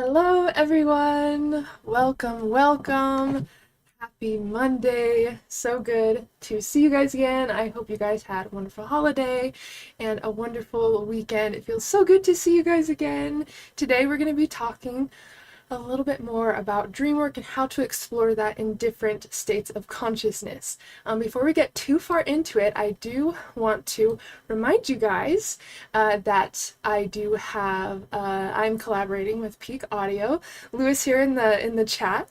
Hello, everyone. Welcome. Happy Monday. So good to see you guys again. I hope you guys had a wonderful holiday and a wonderful weekend. It feels so good to see you guys again. Today, we're going to be talking a little bit more about dream work and how to explore that in different states of consciousness. Before we get too far into it, I do want to remind you guys that I'm collaborating with Peak Audio. Lewis here in the chat.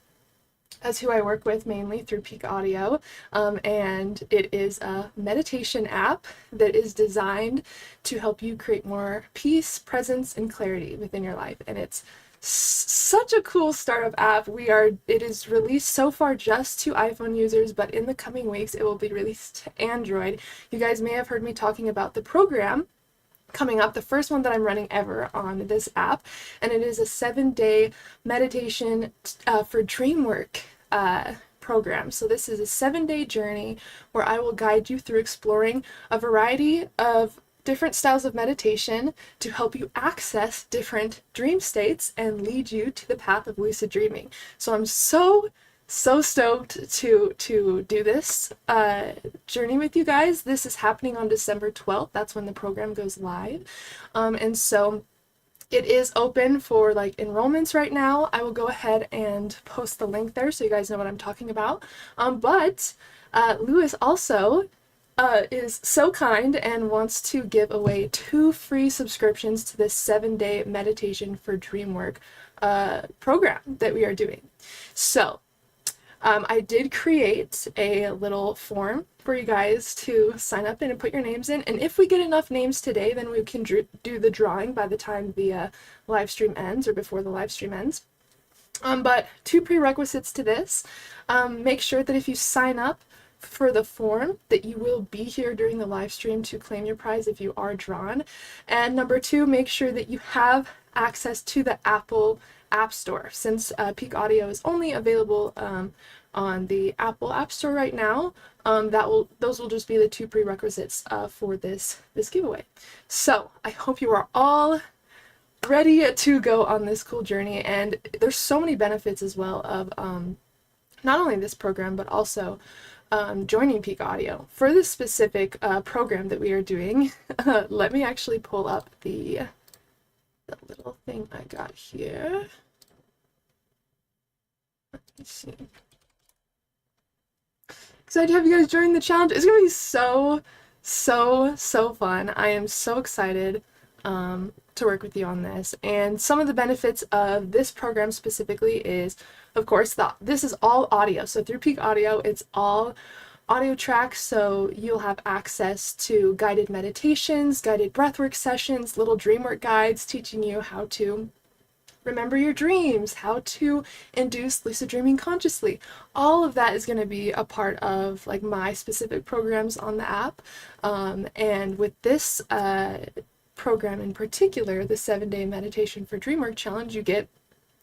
That's who I work with mainly through Peak Audio, and it is a meditation app that is designed to help you create more peace, presence, and clarity within your life. And it's such a cool startup app. It is released so far just to iPhone users, but in the coming weeks it will be released to Android. You guys may have heard me talking about the program coming up, the first one that I'm running ever on this app, and it is a 7-day meditation for Dreamwork program. So this is a 7-day journey where I will guide you through exploring a variety of different styles of meditation to help you access different dream states and lead you to the path of lucid dreaming. So I'm so stoked to do this journey with you guys. This is happening on December 12th. That's when the program goes live. And so it is open for enrollments right now. I will go ahead and post the link there so you guys know what I'm talking about. But Lewis also is so kind and wants to give away 2 free subscriptions to this 7-day meditation for Dreamwork program that we are doing. So I did create a little form for you guys to sign up in and put your names in, and if we get enough names today, then we can do the drawing by the time the live stream ends or before the live stream ends. But 2 prerequisites to this. Make sure that if you sign up for the form that you will be here during the live stream to claim your prize if you are drawn. And number 2, make sure that you have access to the Apple App Store. Since Peak Audio is only available on the Apple App Store right now, those will just be the 2 prerequisites for this giveaway. So I hope you are all ready to go on this cool journey, and there's so many benefits as well of not only this program but also joining Peak Audio. For this specific program that we are doing, let me actually pull up the little thing I got here. Let me see. Excited to have you guys join the challenge. It's gonna be so fun. I am so excited to work with you on this. And some of the benefits of this program specifically is, of course, this is all audio. So through Peak Audio, it's all audio tracks, so you'll have access to guided meditations, guided breathwork sessions, little dreamwork guides teaching you how to remember your dreams, how to induce lucid dreaming consciously. All of that is going to be a part of my specific programs on the app. And with this program in particular, the 7-day meditation for Dreamwork challenge, you get,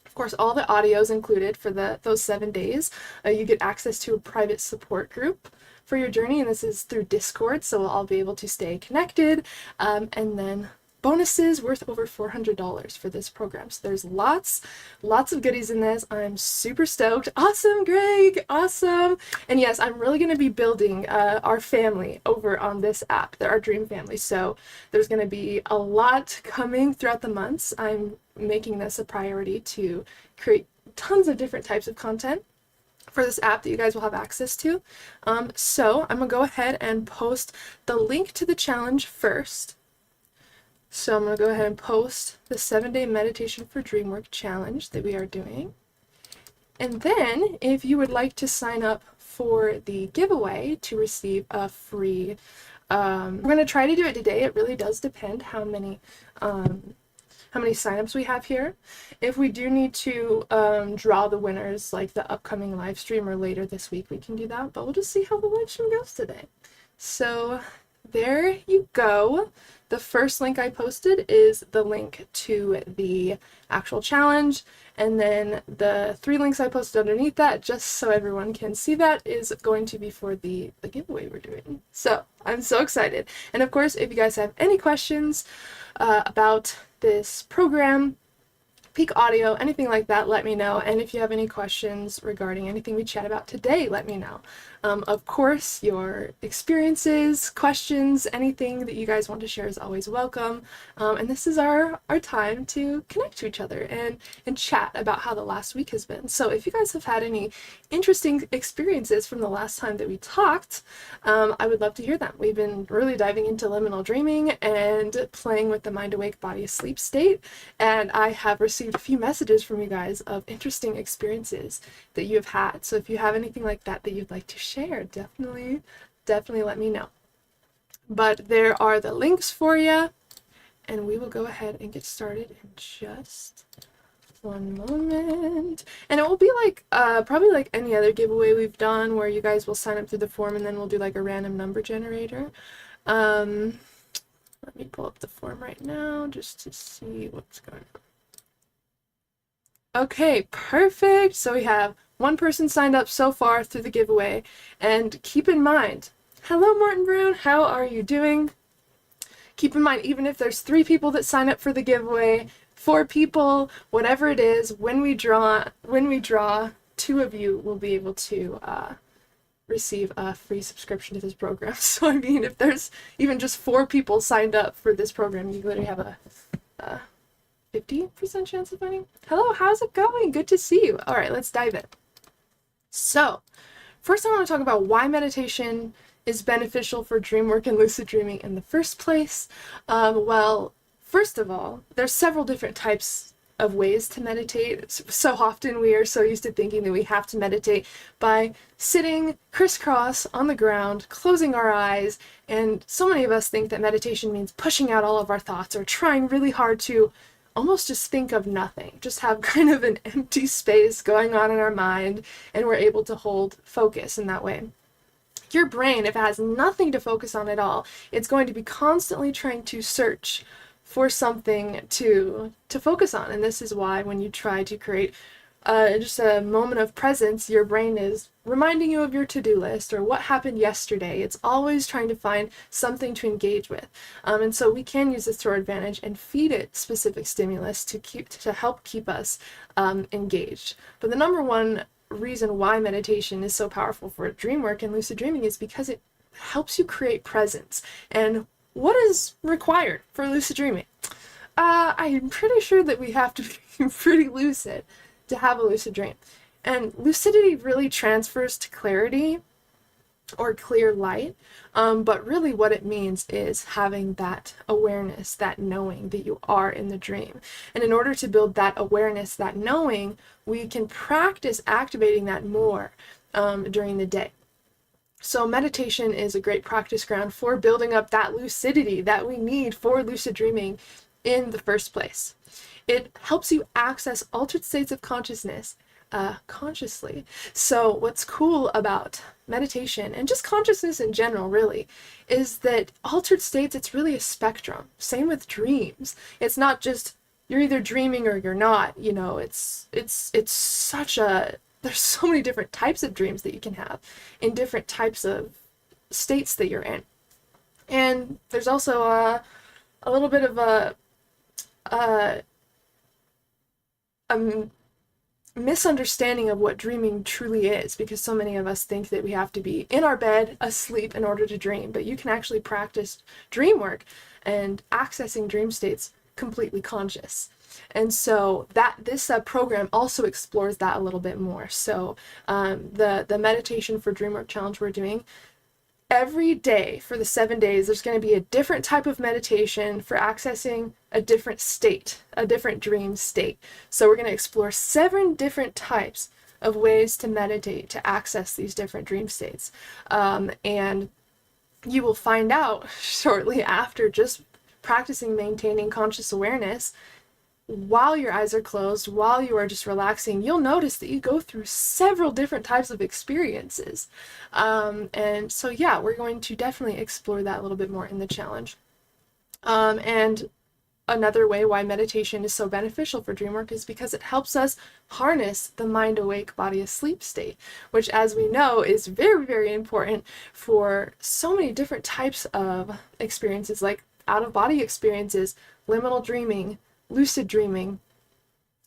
of course, all the audios included for those 7 days. You get access to a private support group for your journey, and this is through Discord, so we'll all be able to stay connected. And then bonuses worth over $400 for this program. So there's lots of goodies in this. I'm super stoked. Awesome, Greg. Awesome. And yes, I'm really going to be building our family over on this app, our dream family. So there's going to be a lot coming throughout the months. I'm making this a priority to create tons of different types of content for this app that you guys will have access to. So I'm going to go ahead and post the link to the challenge first. So I'm going to go ahead and post the 7-day meditation for Dreamwork challenge that we are doing. And then if you would like to sign up for the giveaway to receive a free, we're going to try to do it today. It really does depend how many signups we have here. If we do need to draw the winners the upcoming live stream or later this week, we can do that, but we'll just see how the live stream goes today. So there you go. The first link I posted is the link to the actual challenge, and then the 3 links I posted underneath that, just so everyone can see that, is going to be for the giveaway we're doing. So I'm so excited. And of course, if you guys have any questions about this program, Peak Audio, anything like that, let me know. And if you have any questions regarding anything we chat about today, let me know. Of course, your experiences, questions, anything that you guys want to share is always welcome. And this is our time to connect to each other and chat about how the last week has been. So if you guys have had any interesting experiences from the last time that we talked, I would love to hear them. We've been really diving into liminal dreaming and playing with the mind-awake, body-asleep state, and I have received a few messages from you guys of interesting experiences that you have had. So if you have anything like that that you'd like to share, definitely let me know. But there are the links for you, and we will go ahead and get started in just one moment. And it will be like probably like any other giveaway we've done, where you guys will sign up through the form and then we'll do like a random number generator. Let me pull up the form right now just to see what's going on. Okay, perfect. So we have one person signed up so far through the giveaway. And keep in mind, hello Morton Brown, how are you doing? Keep in mind, even if there's 3 people that sign up for the giveaway, 4 people, whatever it is, when we draw 2 of you will be able to receive a free subscription to this program. So I mean, if there's even just 4 people signed up for this program, you literally have a 50% chance of winning. Hello, how's it going? Good to see you. All right, let's dive in. So first I want to talk about why meditation is beneficial for dream work and lucid dreaming in the first place. Well, first of all, there's several different types of ways to meditate. So often we are so used to thinking that we have to meditate by sitting crisscross on the ground, closing our eyes, and so many of us think that meditation means pushing out all of our thoughts or trying really hard to almost just think of nothing, just have kind of an empty space going on in our mind, and we're able to hold focus in that way. Your brain, if it has nothing to focus on at all, it's going to be constantly trying to search for something to focus on. And this is why when you try to create just a moment of presence, your brain is reminding you of your to-do list or what happened yesterday. It's always trying to find something to engage with. And so we can use this to our advantage and feed it specific stimulus to help keep us engaged. But the number one reason why meditation is so powerful for dream work and lucid dreaming is because it helps you create presence. And what is required for lucid dreaming? I'm pretty sure that we have to be pretty lucid to have a lucid dream. And lucidity really transfers to clarity or clear light, but really what it means is having that awareness, that knowing that you are in the dream. And in order to build that awareness, that knowing, we can practice activating that more during the day. So meditation is a great practice ground for building up that lucidity that we need for lucid dreaming in the first place. It helps you access altered states of consciousness consciously. So what's cool about meditation and just consciousness in general really is that altered states, it's really a spectrum. Same with dreams. It's not just you're either dreaming or you're not, you know, it's such a, there's so many different types of dreams that you can have in different types of states that you're in. And there's also a little bit of a misunderstanding of what dreaming truly is, because so many of us think that we have to be in our bed asleep in order to dream, but you can actually practice dream work and accessing dream states completely conscious. And so that this program also explores that a little bit more. So the meditation for dreamwork challenge we're doing, every day for the 7 days, there's going to be a different type of meditation for accessing a different state, a different dream state. So we're going to explore 7 different types of ways to meditate to access these different dream states. And you will find out shortly after just practicing maintaining conscious awareness while your eyes are closed, while you are just relaxing, you'll notice that you go through several different types of experiences. And so yeah, we're going to definitely explore that a little bit more in the challenge. And another way why meditation is so beneficial for dream work is because it helps us harness the mind awake, body asleep state, which, as we know, is very, very important for so many different types of experiences, like out-of-body experiences, liminal dreaming, lucid dreaming,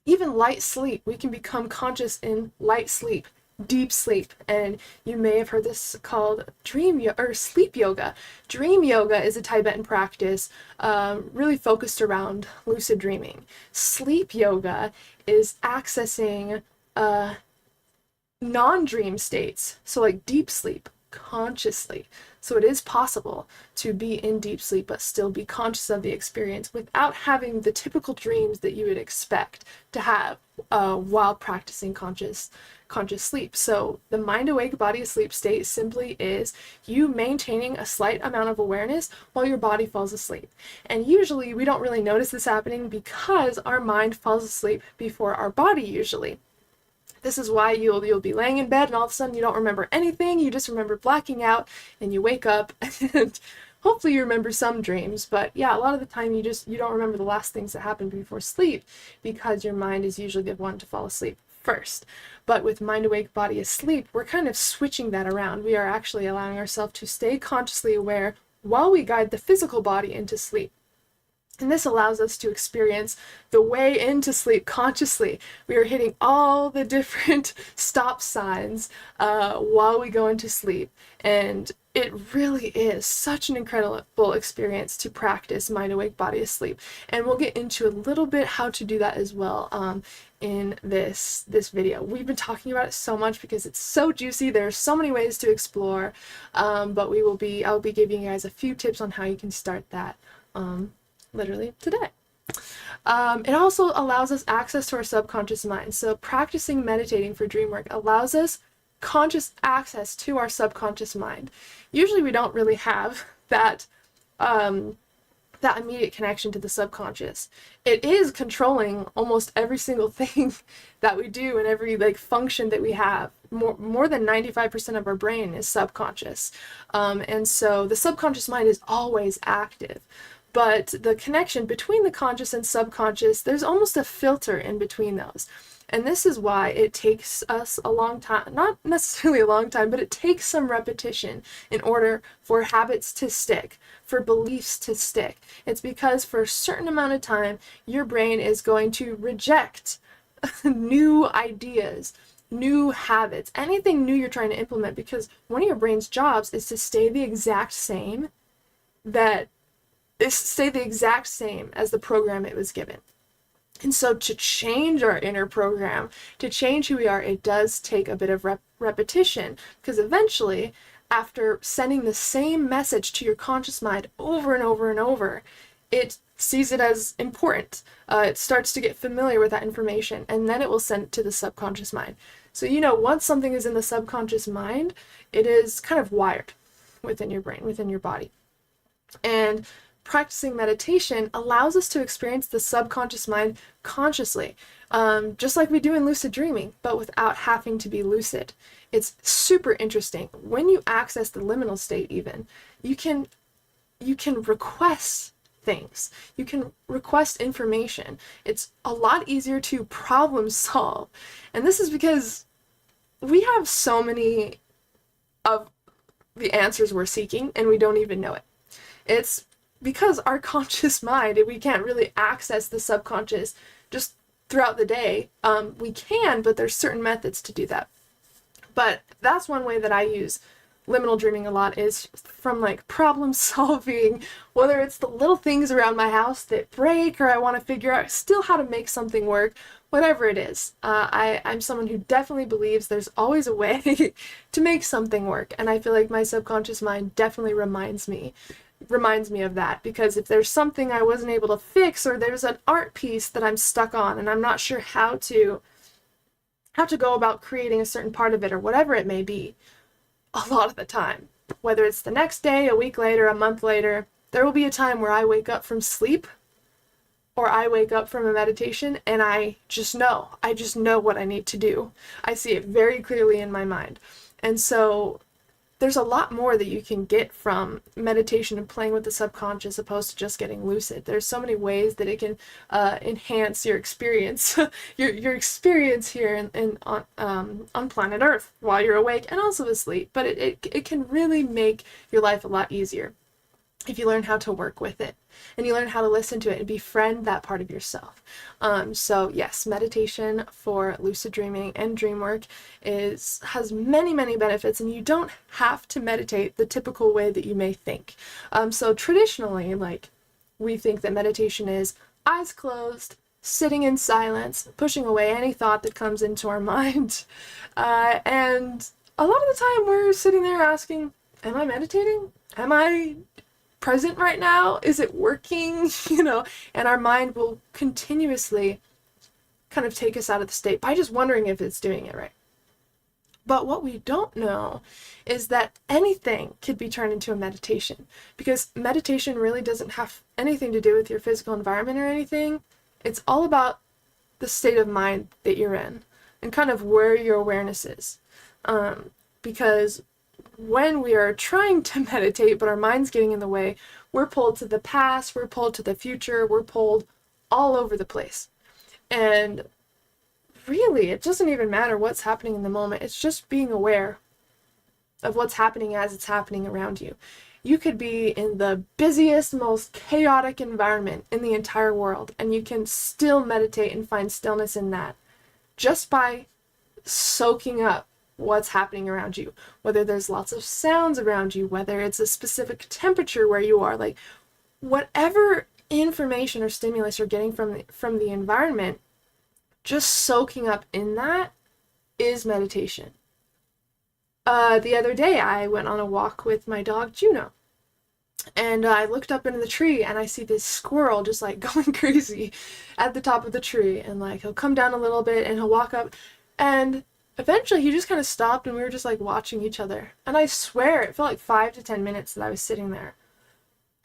even light sleep. We can become conscious in light sleep, deep sleep, and you may have heard this called sleep yoga. Dream yoga is a Tibetan practice really focused around lucid dreaming. Sleep yoga is accessing non-dream states, so like deep sleep, consciously. So it is possible to be in deep sleep but still be conscious of the experience without having the typical dreams that you would expect to have while practicing conscious sleep. So the mind awake, body asleep state simply is you maintaining a slight amount of awareness while your body falls asleep. And usually we don't really notice this happening because our mind falls asleep before our body usually. This is why you'll be laying in bed and all of a sudden you don't remember anything, you just remember blacking out, and you wake up and hopefully you remember some dreams, but yeah, a lot of the time you don't remember the last things that happened before sleep because your mind is usually the one to fall asleep first. But with mind awake, body asleep, we're kind of switching that around. We are actually allowing ourselves to stay consciously aware while we guide the physical body into sleep. And this allows us to experience the way into sleep consciously. We are hitting all the different stop signs while we go into sleep. And it really is such an incredible experience to practice mind awake, body asleep. And we'll get into a little bit how to do that as well in this video. We've been talking about it so much because it's so juicy. There are so many ways to explore, but I'll be giving you guys a few tips on how you can start that literally today. It also allows us access to our subconscious mind. So practicing meditating for dream work allows us conscious access to our subconscious mind. Usually we don't really have that immediate connection to the subconscious. It is controlling almost every single thing that we do and every function that we have. More than 95% of our brain is subconscious. And so the subconscious mind is always active. But the connection between the conscious and subconscious, there's almost a filter in between those. And this is why it takes us a long time, not necessarily a long time, but it takes some repetition in order for habits to stick, for beliefs to stick. It's because for a certain amount of time, your brain is going to reject new ideas, new habits, anything new you're trying to implement, because one of your brain's jobs is to stay the exact same as the program it was given. And so to change our inner program, to change who we are, it does take a bit of repetition, because eventually, after sending the same message to your conscious mind over and over and over, it sees it as important. It starts to get familiar with that information, and then it will send it to the subconscious mind. So, once something is in the subconscious mind, it is kind of wired within your brain, within your body. And practicing meditation allows us to experience the subconscious mind consciously, just like we do in lucid dreaming, but without having to be lucid. It's super interesting. When you access the liminal state even, you can request things. You can request information. It's a lot easier to problem solve. And this is because we have so many of the answers we're seeking and we don't even know it. It's because our conscious mind, we can't really access the subconscious just throughout the day. We can, but there's certain methods to do that. But that's one way that I use liminal dreaming a lot, is from problem solving, whether it's the little things around my house that break or I want to figure out still how to make something work, whatever it is. I'm someone who definitely believes there's always a way to make something work, and I feel like my subconscious mind definitely reminds me of that, because if there's something I wasn't able to fix, or there's an art piece that I'm stuck on and I'm not sure how to go about creating a certain part of it, or whatever it may be, a lot of the time, whether it's the next day, a week later, a month later, there will be a time where I wake up from sleep or I wake up from a meditation and I just know what I need to do. I see it very clearly in my mind. And so there's a lot more that you can get from meditation and playing with the subconscious opposed to just getting lucid. There's so many ways that it can enhance your experience, your experience here on planet Earth while you're awake and also asleep. But it can really make your life a lot easier. if you learn how to work with it and you learn how to listen to it and befriend that part of yourself. So yes, meditation for lucid dreaming and dream work has many benefits, and you don't have to meditate the typical way that you may think. So traditionally, like, we think that meditation is eyes closed, sitting in silence, pushing away any thought that comes into our mind, and a lot of the time we're sitting there asking, am I meditating? Am I present right now? Is it working? And our mind will continuously kind of take us out of the state by just wondering if it's doing it right. But what we don't know is that anything could be turned into a meditation, because meditation really doesn't have anything to do with your physical environment or anything. It's all about the state of mind that you're in and kind of where your awareness is. Because when we are trying to meditate, but our mind's getting in the way, we're pulled to the past, we're pulled to the future, we're pulled all over the place. And really, it doesn't even matter what's happening in the moment. It's just being aware of what's happening as it's happening around you. You could be in the busiest, most chaotic environment in the entire world, and you can still meditate and find stillness in that just by soaking up what's happening around you, whether there's lots of sounds around you, whether it's a specific temperature where you are, like, whatever information or stimulus you're getting from the environment, just soaking up in that is meditation. The other day I went on a walk with my dog Juno, and I looked up into the tree and I see this squirrel just like going crazy at the top of the tree, and like he'll come down a little bit and he'll walk up, and eventually he just kind of stopped and we were just like watching each other. And I swear it felt like 5 to 10 minutes that I was sitting there.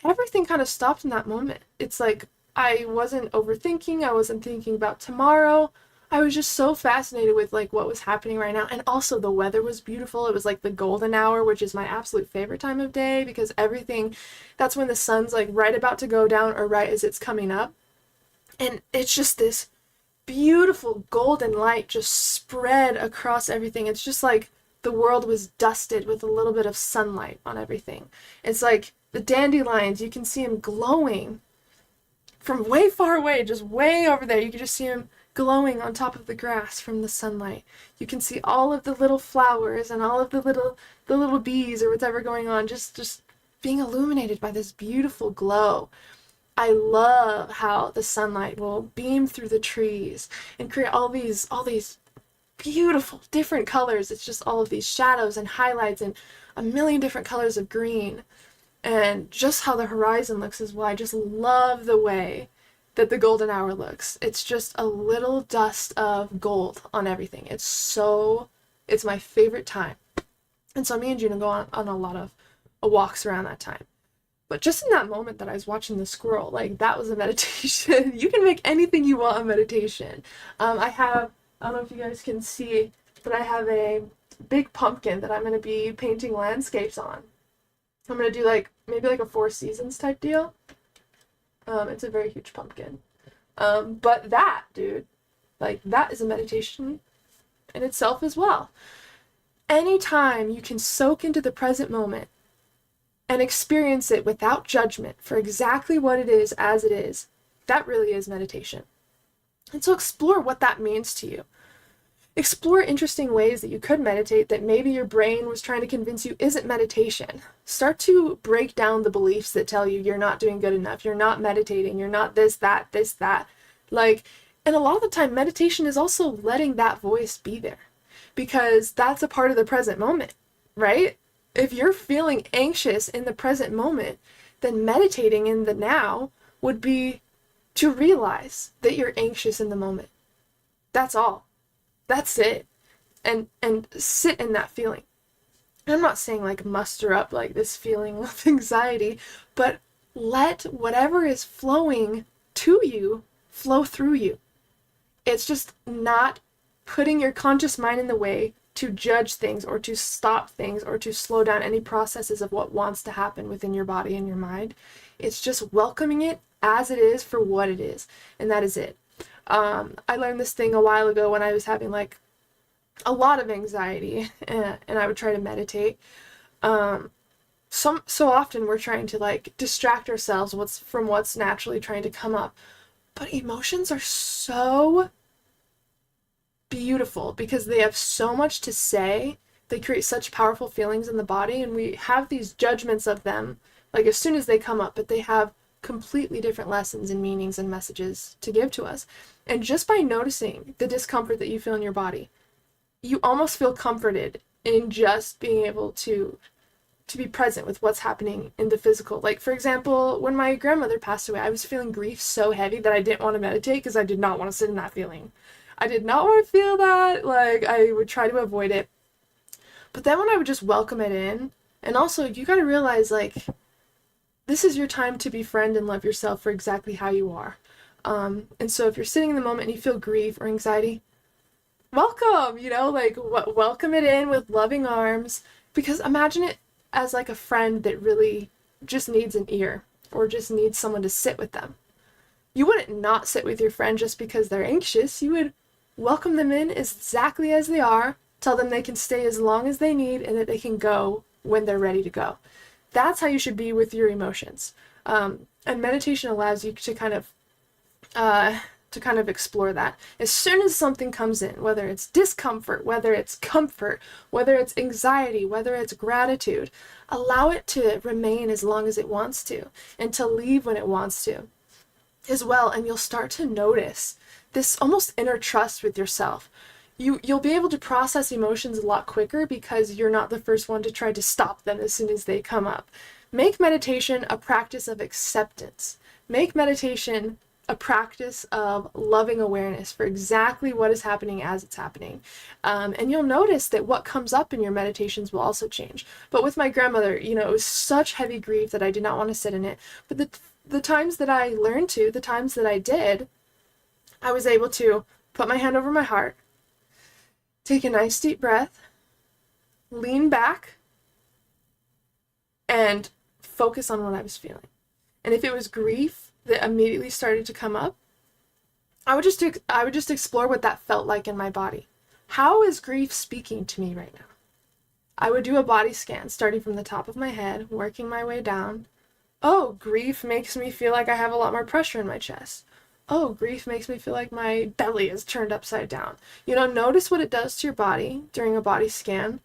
Everything kind of stopped in that moment. It's like I wasn't overthinking, I wasn't thinking about tomorrow. I was just so fascinated with like what was happening right now. And also the weather was beautiful. It was like the golden hour, which is my absolute favorite time of day, because that's when the sun's like right about to go down or right as it's coming up. And it's just this beautiful golden light just spread across everything. It's just like the world was dusted with a little bit of sunlight on everything. It's like the dandelions, you can see them glowing from way far away, just way over there. You can just see them glowing on top of the grass from the sunlight. You can see all of the little flowers and all of the little bees or whatever going on, just being illuminated by this beautiful glow. I love how the sunlight will beam through the trees and create all these beautiful different colors. It's just all of these shadows and highlights and a million different colors of green. And just how the horizon looks as well. I just love the way that the golden hour looks. It's just a little dust of gold on everything. It's my favorite time. And so me and Juno go on a lot of walks around that time. But just in that moment that I was watching the squirrel, like, that was a meditation. You can make anything you want a meditation. I don't know if you guys can see, but I have a big pumpkin that I'm going to be painting landscapes on. I'm going to do maybe a 4 seasons type deal. It's a very huge pumpkin. But that, dude, that is a meditation in itself as well. Anytime you can soak into the present moment and experience it without judgment for exactly what it is as it is, that really is meditation. And so explore what that means to you. Explore interesting ways that you could meditate that maybe your brain was trying to convince you isn't meditation. Start to break down the beliefs that tell you you're not doing good enough, you're not meditating, you're not this, that. And a lot of the time, meditation is also letting that voice be there, because that's a part of the present moment, right? If you're feeling anxious in the present moment, then meditating in the now would be to realize that you're anxious in the moment. That's all. That's it. And sit in that feeling. And I'm not saying muster up this feeling of anxiety, but let whatever is flowing to you flow through you. It's just not putting your conscious mind in the way to judge things or to stop things or to slow down any processes of what wants to happen within your body and your mind. It's just welcoming it as it is for what it is. And that is it. I learned this thing a while ago when I was having a lot of anxiety, and I would try to meditate. so often we're trying to like distract ourselves from what's naturally trying to come up. But emotions are so beautiful because they have so much to say. They create such powerful feelings in the body, and we have these judgments of them like as soon as they come up, but they have completely different lessons and meanings and messages to give to us. And just by noticing the discomfort that you feel in your body, you almost feel comforted in just being able to be present with what's happening in the physical. Like, for example, when my grandmother passed away, I was feeling grief so heavy that I didn't want to meditate because I did not want to sit in that feeling. I did not want to feel that. Like, I would try to avoid it. But then when I would just welcome it in, and also you got to realize, like, this is your time to befriend and love yourself for exactly how you are. And so if you're sitting in the moment and you feel grief or anxiety, welcome, like welcome it in with loving arms, because imagine it as like a friend that really just needs an ear or just needs someone to sit with them. You wouldn't not sit with your friend just because they're anxious. You would welcome them in exactly as they are, tell them they can stay as long as they need and that they can go when they're ready to go. That's how you should be with your emotions. And meditation allows you to kind of explore that. As soon as something comes in, whether it's discomfort, whether it's comfort, whether it's anxiety, whether it's gratitude, allow it to remain as long as it wants to and to leave when it wants to as well. And you'll start to notice this almost inner trust with yourself. You'll be able to process emotions a lot quicker because you're not the first one to try to stop them as soon as they come up. Make meditation a practice of acceptance. Make meditation a practice of loving awareness for exactly what is happening as it's happening. And you'll notice that what comes up in your meditations will also change. But with my grandmother, it was such heavy grief that I did not want to sit in it. But the times that I learned to, the times that I did, I was able to put my hand over my heart, take a nice deep breath, lean back, and focus on what I was feeling. And if it was grief that immediately started to come up, I would just explore what that felt like in my body. How is grief speaking to me right now? I would do a body scan, starting from the top of my head, working my way down. Oh, grief makes me feel like I have a lot more pressure in my chest. Oh, grief makes me feel like my belly is turned upside down. Notice what it does to your body during a body scan.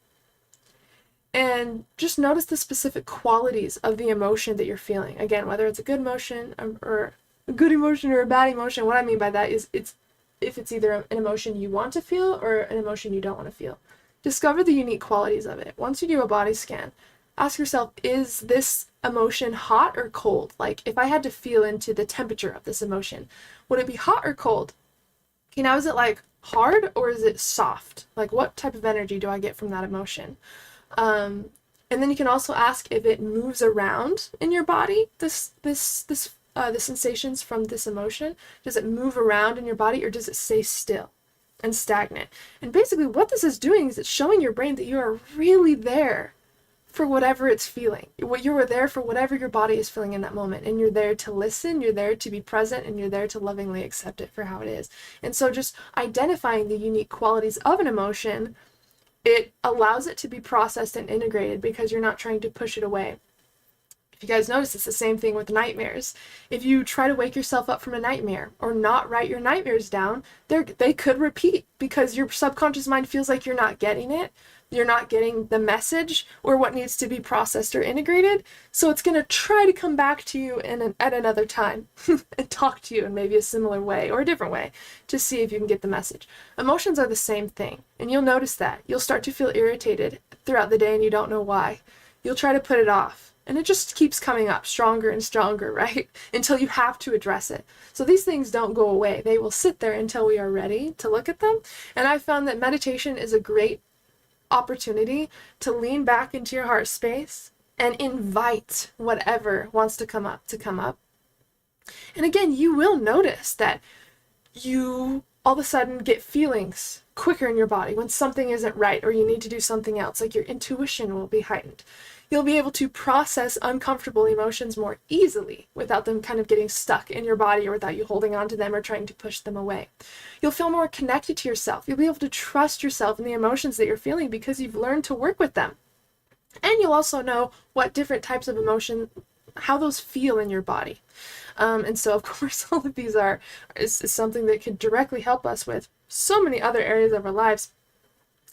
And just notice the specific qualities of the emotion that you're feeling. Again, whether it's a good emotion or a good emotion or a bad emotion. What I mean by that is if it's either an emotion you want to feel or an emotion you don't want to feel. Discover the unique qualities of it. Once you do a body scan, ask yourself, is this emotion hot or cold? Like, if I had to feel into the temperature of this emotion, would it be hot or cold? Is it like hard or is it soft? Like, what type of energy do I get from that emotion? And then you can also ask if it moves around in your body, the sensations from this emotion. Does it move around in your body or does it stay still and stagnant? And basically what this is doing is it's showing your brain that you are really there for whatever it's feeling. You are there for whatever your body is feeling in that moment, and you're there to listen, you're there to be present, and you're there to lovingly accept it for how it is. And so just identifying the unique qualities of an emotion, it allows it to be processed and integrated because you're not trying to push it away. If you guys notice, it's the same thing with nightmares. If you try to wake yourself up from a nightmare or not write your nightmares down, they could repeat because your subconscious mind feels like you're not getting it. You're not getting the message or what needs to be processed or integrated. So it's going to try to come back to you at another time and talk to you in maybe a similar way or a different way to see if you can get the message. Emotions are the same thing. And you'll notice that. You'll start to feel irritated throughout the day and you don't know why. You'll try to put it off. And it just keeps coming up stronger and stronger, right? Until you have to address it. So these things don't go away. They will sit there until we are ready to look at them. And I found that meditation is a great opportunity to lean back into your heart space and invite whatever wants to come up. And again, you will notice that you all of a sudden get feelings quicker in your body when something isn't right or you need to do something else, like your intuition will be heightened. You'll be able to process uncomfortable emotions more easily without them kind of getting stuck in your body or without you holding on to them or trying to push them away. You'll feel more connected to yourself. You'll be able to trust yourself and the emotions that you're feeling because you've learned to work with them. And you'll also know what different types of emotion, how those feel in your body. And so, of course, all of these is something that can directly help us with so many other areas of our lives.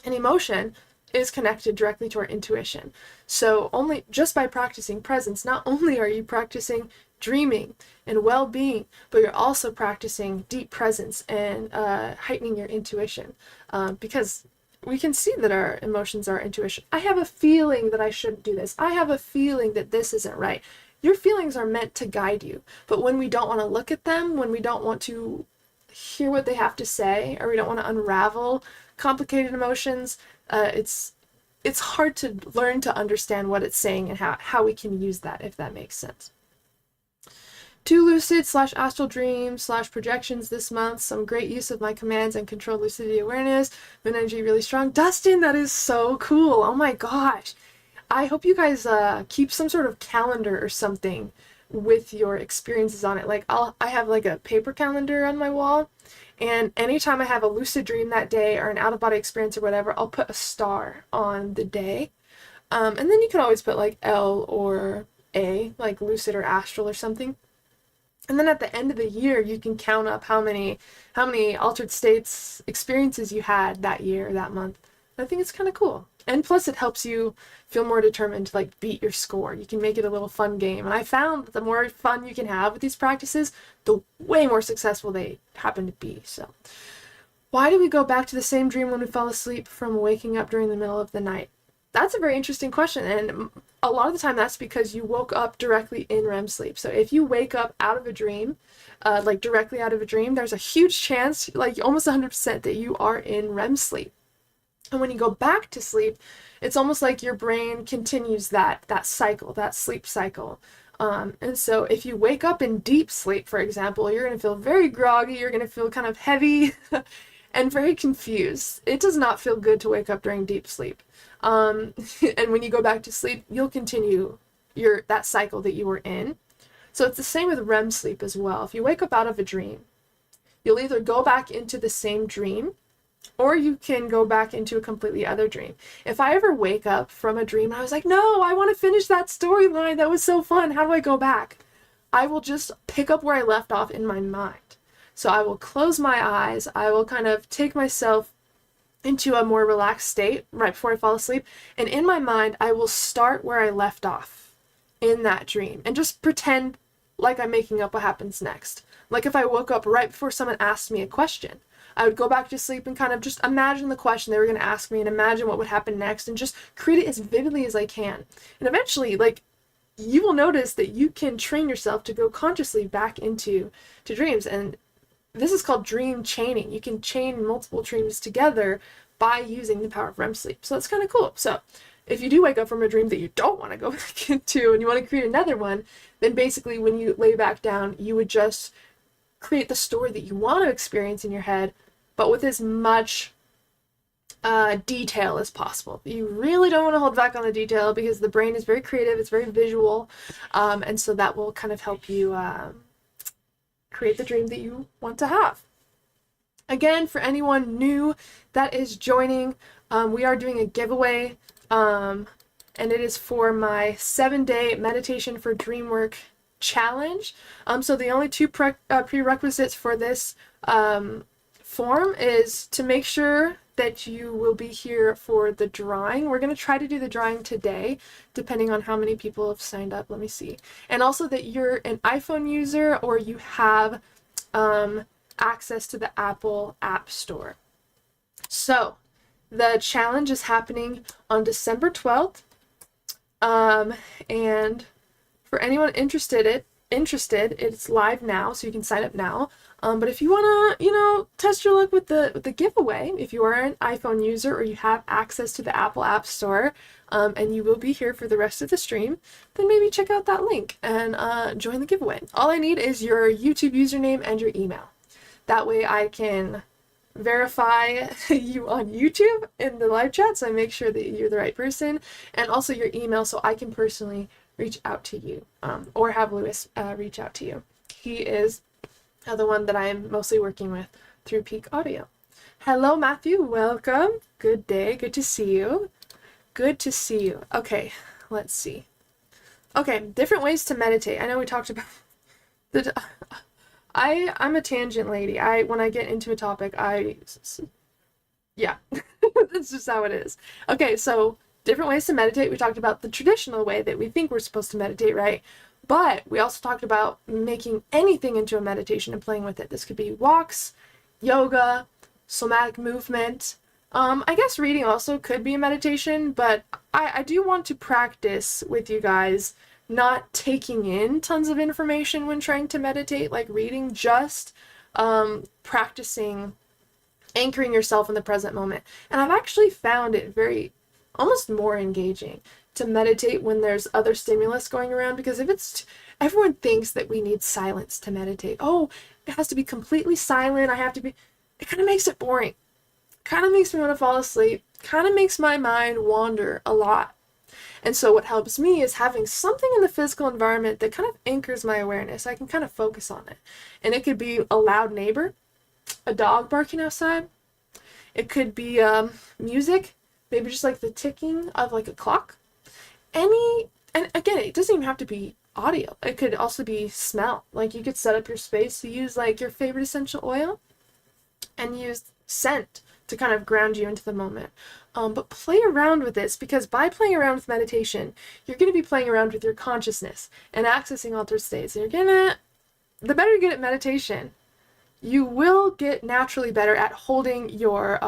And emotion is connected directly to our intuition. So only just by practicing presence, not only are you practicing dreaming and well-being, but you're also practicing deep presence and heightening your intuition, because we can see that our emotions are intuition. I have a feeling that I shouldn't do this. I have a feeling that this isn't right. Your feelings are meant to guide you, but when we don't want to look at them, when we don't want to hear what they have to say, or we don't want to unravel complicated emotions, it's hard to learn to understand what it's saying and how we can use that, if that makes sense. 2 lucid/astral dreams/projections this month. Some great use of my commands and controlled lucidity awareness. Moon energy really strong. Dustin, that is so cool. Oh my gosh. I hope you guys keep some sort of calendar or something with your experiences on it. Like I have like a paper calendar on my wall, and anytime I have a lucid dream that day or an out-of-body experience or whatever, I'll put a star on the day. And then you can always put like L or A, like lucid or astral or something. And then at the end of the year, you can count up how many altered states experiences you had that year, that month. I think it's kind of cool. And plus it helps you feel more determined to like beat your score. You can make it a little fun game. And I found that the more fun you can have with these practices, the way more successful they happen to be. So why do we go back to the same dream when we fall asleep from waking up during the middle of the night? That's a very interesting question, and a lot of the time that's because you woke up directly in REM sleep. So if you wake up out of a dream, like directly out of a dream, there's a huge chance, like almost 100%, that you are in REM sleep. And when you go back to sleep, it's almost like your brain continues that cycle, that sleep cycle. And so if you wake up in deep sleep, for example, you're going to feel very groggy, you're going to feel kind of heavy and very confused. It does not feel good to wake up during deep sleep. And when you go back to sleep, you'll continue that cycle that you were in. So it's the same with REM sleep as well. If you wake up out of a dream, you'll either go back into the same dream, or you can go back into a completely other dream. If I ever wake up from a dream and I was like, no, I want to finish that storyline, that was so fun, how do I go back? I will just pick up where I left off in my mind. So I will close my eyes, I will kind of take myself into a more relaxed state right before I fall asleep, and in my mind I will start where I left off in that dream and just pretend like I'm making up what happens next. Like if I woke up right before someone asked me a question, I would go back to sleep and kind of just imagine the question they were going to ask me and imagine what would happen next and just create it as vividly as I can. And eventually, like, you will notice that you can train yourself to go consciously back into dreams. And this is called dream chaining. You can chain multiple dreams together by using the power of REM sleep. So that's kind of cool. So if you do wake up from a dream that you don't want to go back into and you want to create another one, then basically when you lay back down, you would just create the story that you want to experience in your head, but with as much detail as possible. You really don't want to hold back on the detail because the brain is very creative, it's very visual, and so that will kind of help you create the dream that you want to have. Again, for anyone new that is joining, we are doing a giveaway, and it is for my 7-day meditation for Dreamwork challenge. So the only two prerequisites for this form is to make sure that you will be here for the drawing. We're going to try to do the drawing today, depending on how many people have signed up. Let me see. And also that you're an iPhone user or you have access to the Apple App Store. So the challenge is happening on December 12th. And for anyone interested, it's live now, so you can sign up now. But if you want to, test your luck with the giveaway, if you are an iPhone user or you have access to the Apple App Store, and you will be here for the rest of the stream, then maybe check out that link and join the giveaway. All I need is your YouTube username and your email. That way I can verify you on YouTube in the live chat, so I make sure that you're the right person, and also your email so I can personally reach out to you, or have Lewis reach out to you. He is the one that I am mostly working with through Peak Audio. Hello, Matthew. Welcome. Good day. Good to see you. good to see you. Okay, let's see. Okay, different ways to meditate. I know we talked about the... I'm a tangent lady. When I get into a topic, yeah, that's just how it is. Okay, so different ways to meditate. We talked about the traditional way that we think we're supposed to meditate, right? But we also talked about making anything into a meditation and playing with it. This could be walks, yoga, somatic movement. I guess reading also could be a meditation, but I do want to practice with you guys not taking in tons of information when trying to meditate, like reading, just practicing anchoring yourself in the present moment. And I've actually found it almost more engaging to meditate when there's other stimulus going around, because everyone thinks that we need silence to meditate. Oh, it has to be completely silent. It kind of makes it boring. Kind of makes me want to fall asleep. Kind of makes my mind wander a lot. And so what helps me is having something in the physical environment that kind of anchors my awareness. I can kind of focus on it. And it could be a loud neighbor, a dog barking outside. It could be music, maybe just like the ticking of like a clock. And again, it doesn't even have to be audio. It could also be smell. Like you could set up your space to use like your favorite essential oil and use scent to kind of ground you into the moment. But play around with this, because by playing around with meditation, you're going to be playing around with your consciousness and accessing altered states. And the better you get at meditation, you will get naturally better at holding your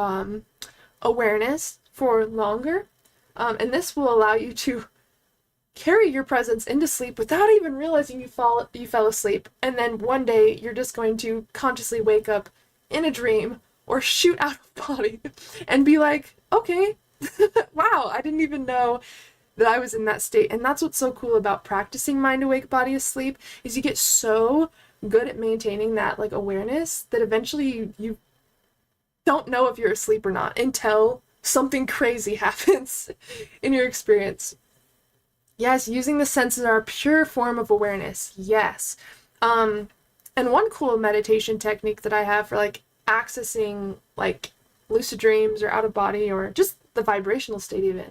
awareness for longer. And this will allow you to carry your presence into sleep without even realizing you fell asleep. And then one day you're just going to consciously wake up in a dream or shoot out of body and be like, okay, wow, I didn't even know that I was in that state. And that's what's so cool about practicing mind awake, body asleep, is you get so good at maintaining that like awareness that eventually you don't know if you're asleep or not until something crazy happens in your experience. Yes, using the senses are a pure form of awareness. Yes. And one cool meditation technique that I have for like accessing like lucid dreams or out of body or just the vibrational state even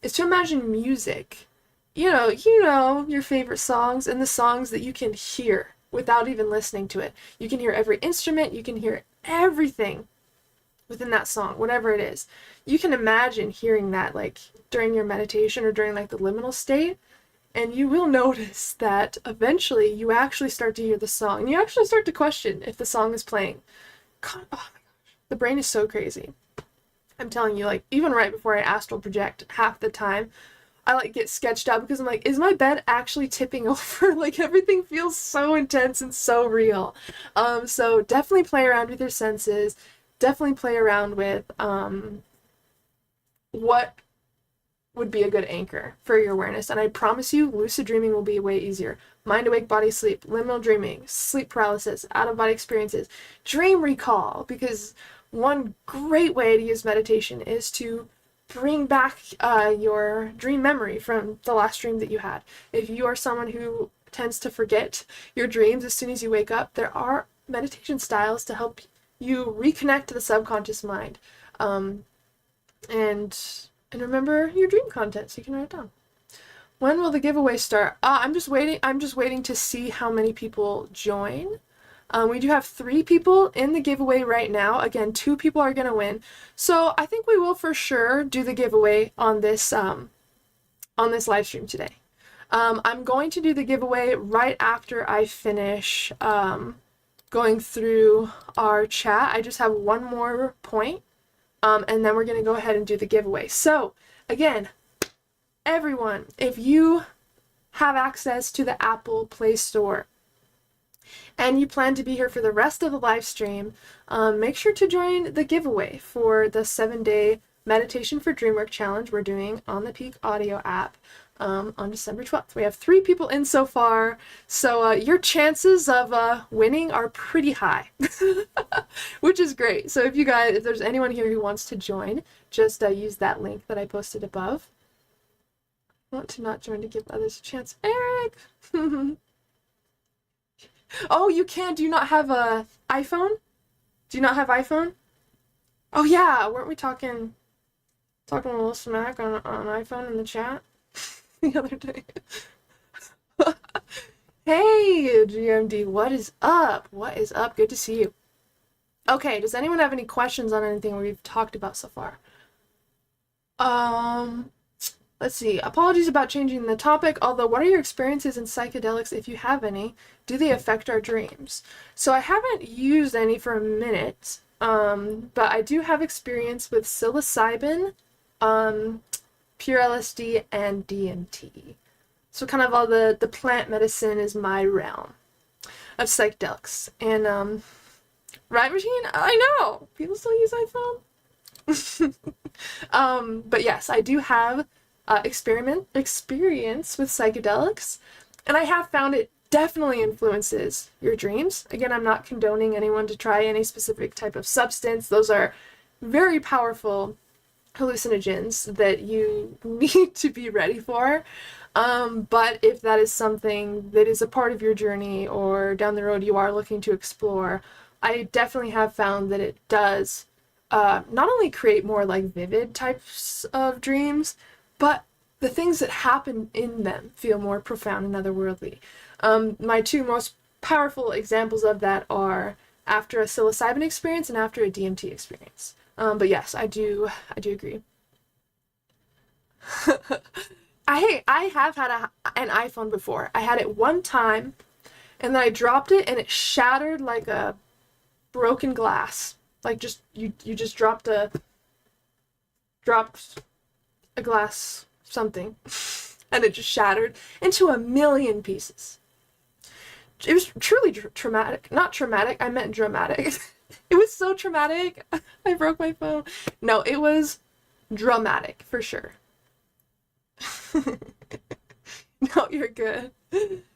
is to imagine music. You know your favorite songs and the songs that you can hear without even listening to it. You can hear every instrument, you can hear everything within that song, whatever it is. You can imagine hearing that like during your meditation or during like the liminal state, and you will notice that eventually you actually start to hear the song and you actually start to question if the song is playing. God, oh my gosh, the brain is so crazy. I'm telling you, like even right before I astral project, half the time I like get sketched out because I'm like, is my bed actually tipping over? Like everything feels so intense and so real. So definitely play around with your senses. Definitely play around with what would be a good anchor for your awareness. And I promise you, lucid dreaming will be way easier. Mind awake, body sleep, liminal dreaming, sleep paralysis, out-of-body experiences, dream recall, because one great way to use meditation is to bring back your dream memory from the last dream that you had. If you are someone who tends to forget your dreams as soon as you wake up, there are meditation styles to help you reconnect to the subconscious mind and remember your dream content so you can write it down. When will the giveaway start? I'm just waiting to see how many people join. We do have 3 people in the giveaway right now. Again, 2 people are going to win. So I think we will for sure do the giveaway on this live stream today. I'm going to do the giveaway right after I finish going through our chat. I just have one more point, and then we're going to go ahead and do the giveaway. So again, everyone, if you have access to the Apple Play Store and you plan to be here for the rest of the live stream, make sure to join the giveaway for the 7-day Meditation for Dreamwork challenge we're doing on the Peak.Audio app on December 12th. We have 3 people in so far, so your chances of winning are pretty high, which is great. So if there's anyone here who wants to join, just use that link that I posted above. Want to not join to give others a chance. Eric! Oh, you can. Do you not have a iPhone? Do you not have iPhone? Oh yeah, weren't we talking? talking a little smack on iPhone in the chat the other day. Hey, GMD, what is up? What is up? Good to see you. Okay, does anyone have any questions on anything we've talked about so far? Let's see. Apologies about changing the topic, although what are your experiences in psychedelics, if you have any? Do they affect our dreams? So I haven't used any for a minute, but I do have experience with psilocybin, pure LSD, and DMT. So kind of all the plant medicine is my realm of psychedelics. And, Ride Machine? I know! People still use iPhone? But yes, I do have experience with psychedelics, and I have found it definitely influences your dreams. Again, I'm not condoning anyone to try any specific type of substance. Those are very powerful hallucinogens that you need to be ready for. But if that is something that is a part of your journey or down the road you are looking to explore, I definitely have found that it does not only create more like vivid types of dreams, but the things that happen in them feel more profound and otherworldly. My two most powerful examples of that are after a psilocybin experience and after a DMT experience. But yes, I do agree. I have had an iPhone before. I had it one time, and then I dropped it, and it shattered like a broken glass. Like you just dropped a glass something, and it just shattered into a million pieces. It was truly traumatic. Not traumatic, I meant dramatic. It was so traumatic. I broke my phone. No, it was dramatic for sure. No, you're good.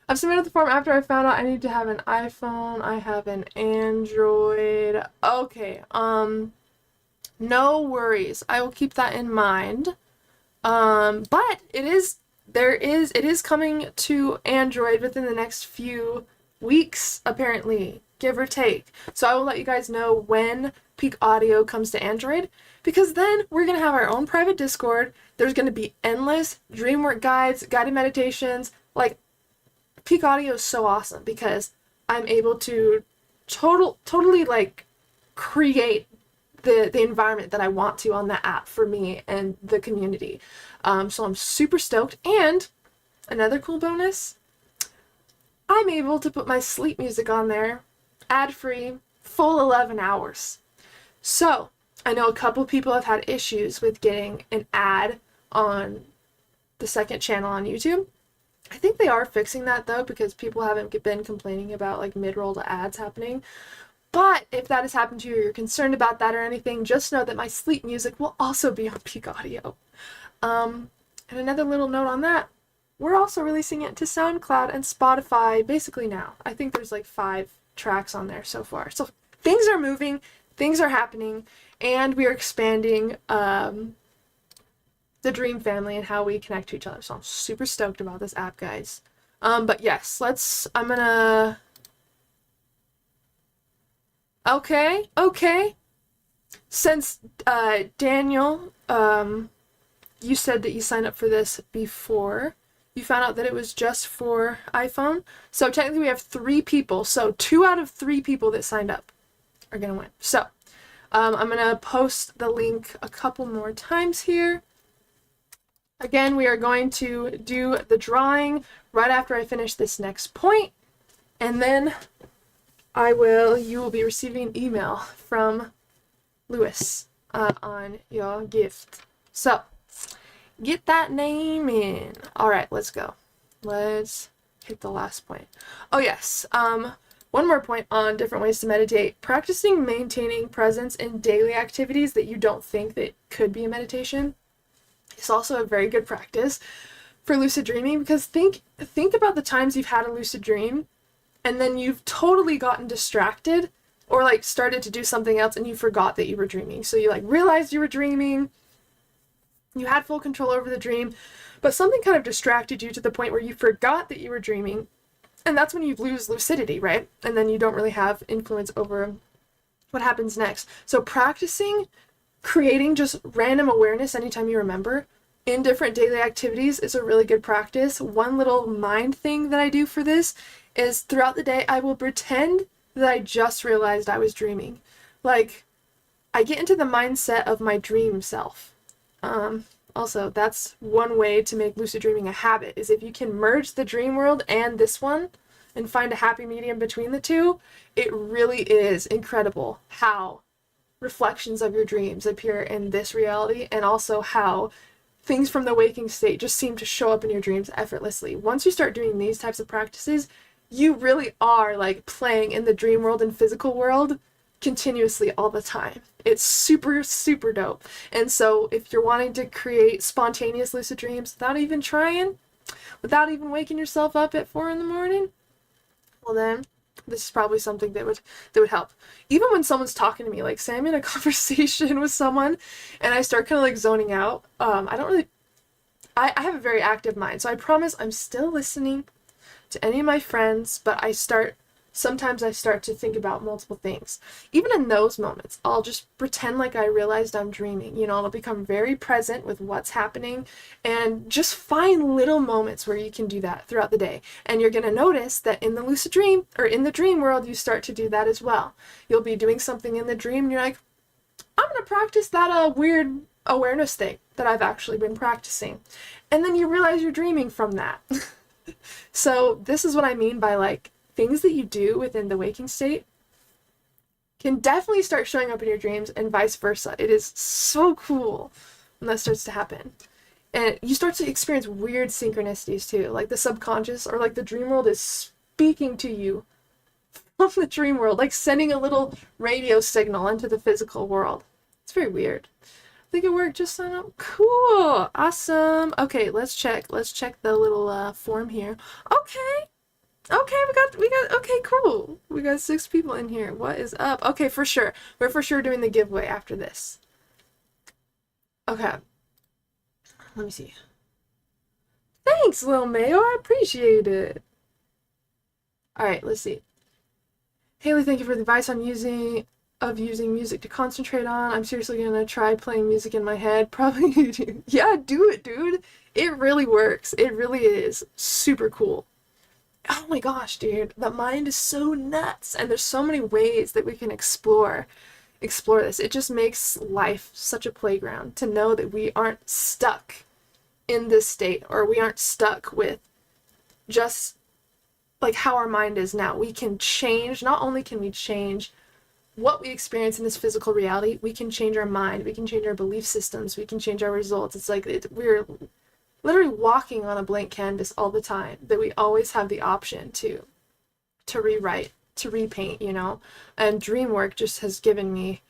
I've submitted the form after I found out I need to have an iPhone. I have an Android. Okay, no worries. I will keep that in mind. But it is coming to Android within the next few weeks, apparently, give or take. So I will let you guys know when Peak Audio comes to Android, because then we're going to have our own private Discord. There's going to be endless Dreamwork guides, guided meditations. Like, Peak Audio is so awesome because I'm able to totally like create the environment that I want to on the app for me and the community. So I'm super stoked. And another cool bonus, I'm able to put my sleep music on there, ad-free, full 11 hours. So I know a couple people have had issues with getting an ad on the second channel on YouTube. I think they are fixing that though, because people haven't been complaining about like mid-roll ads happening. But if that has happened to you or you're concerned about that or anything, just know that my sleep music will also be on Peak Audio. And another little note on that, we're also releasing it to SoundCloud and Spotify basically now. I think there's like 5 tracks on there so far. So things are moving, things are happening, and we are expanding the Dream family and how we connect to each other. So I'm super stoked about this app, guys. But yes, I'm gonna... Okay. Since, Daniel, you said that you signed up for this before you found out that it was just for iPhone. So technically we have 3 people. So 2 out of 3 people that signed up are gonna win. So, I'm gonna post the link a couple more times here. Again, we are going to do the drawing right after I finish this next point, and then you will be receiving an email from Lewis on your gift. So, get that name in. All right, let's go. Let's hit the last point. Oh yes, one more point on different ways to meditate. Practicing maintaining presence in daily activities that you don't think that could be a meditation. It's also a very good practice for lucid dreaming, because think about the times you've had a lucid dream and then you've totally gotten distracted or like started to do something else and you forgot that you were dreaming. So you like realized you were dreaming, you had full control over the dream, but something kind of distracted you to the point where you forgot that you were dreaming, and that's when you lose lucidity, right? And then you don't really have influence over what happens next. So practicing creating just random awareness anytime you remember in different daily activities is a really good practice. One little mind thing that I do for this is throughout the day, I will pretend that I just realized I was dreaming. Like, I get into the mindset of my dream self. Also, that's one way to make lucid dreaming a habit, is if you can merge the dream world and this one and find a happy medium between the two, it really is incredible how reflections of your dreams appear in this reality, and also how things from the waking state just seem to show up in your dreams effortlessly. Once you start doing these types of practices, you really are like playing in the dream world and physical world continuously all the time. It's super, super dope. And so if you're wanting to create spontaneous lucid dreams without even trying, without even waking yourself up at 4 in the morning, well then, this is probably something that would help. Even when someone's talking to me, like say I'm in a conversation with someone and I start kind of like zoning out, I have a very active mind, so I promise I'm still listening to any of my friends, but sometimes I start to think about multiple things. Even in those moments, I'll just pretend like I realized I'm dreaming. You know, I'll become very present with what's happening, and just find little moments where you can do that throughout the day. And you're going to notice that in the lucid dream, or in the dream world, you start to do that as well. You'll be doing something in the dream, and you're like, I'm going to practice that weird awareness thing that I've actually been practicing. And then you realize you're dreaming from that. So this is what I mean by like, things that you do within the waking state can definitely start showing up in your dreams, and vice versa. It is so cool when that starts to happen. And you start to experience weird synchronicities too. Like the subconscious or like the dream world is speaking to you from the dream world, like sending a little radio signal into the physical world. It's very weird. I think it worked just on up. Cool. Awesome. Okay, let's check the little form here. Okay, okay, cool. We got 6 people in here. What is up? Okay, for sure. We're for sure doing the giveaway after this. Okay. Let me see. Thanks, Lil Mayo. I appreciate it. Alright, let's see. Haley, thank you for the advice on using music to concentrate on. I'm seriously gonna try playing music in my head. Probably. Yeah, do it, dude. It really works. It really is super cool. Oh my gosh, dude, the mind is so nuts, and there's so many ways that we can explore this. It just makes life such a playground to know that we aren't stuck in this state, or we aren't stuck with just like how our mind is now. We can change. Not only can we change what we experience in this physical reality, we can change our mind, we can change our belief systems, we can change our results. It's like we're literally walking on a blank canvas all the time, that we always have the option to rewrite, to repaint, you know? And Dreamwork just has given me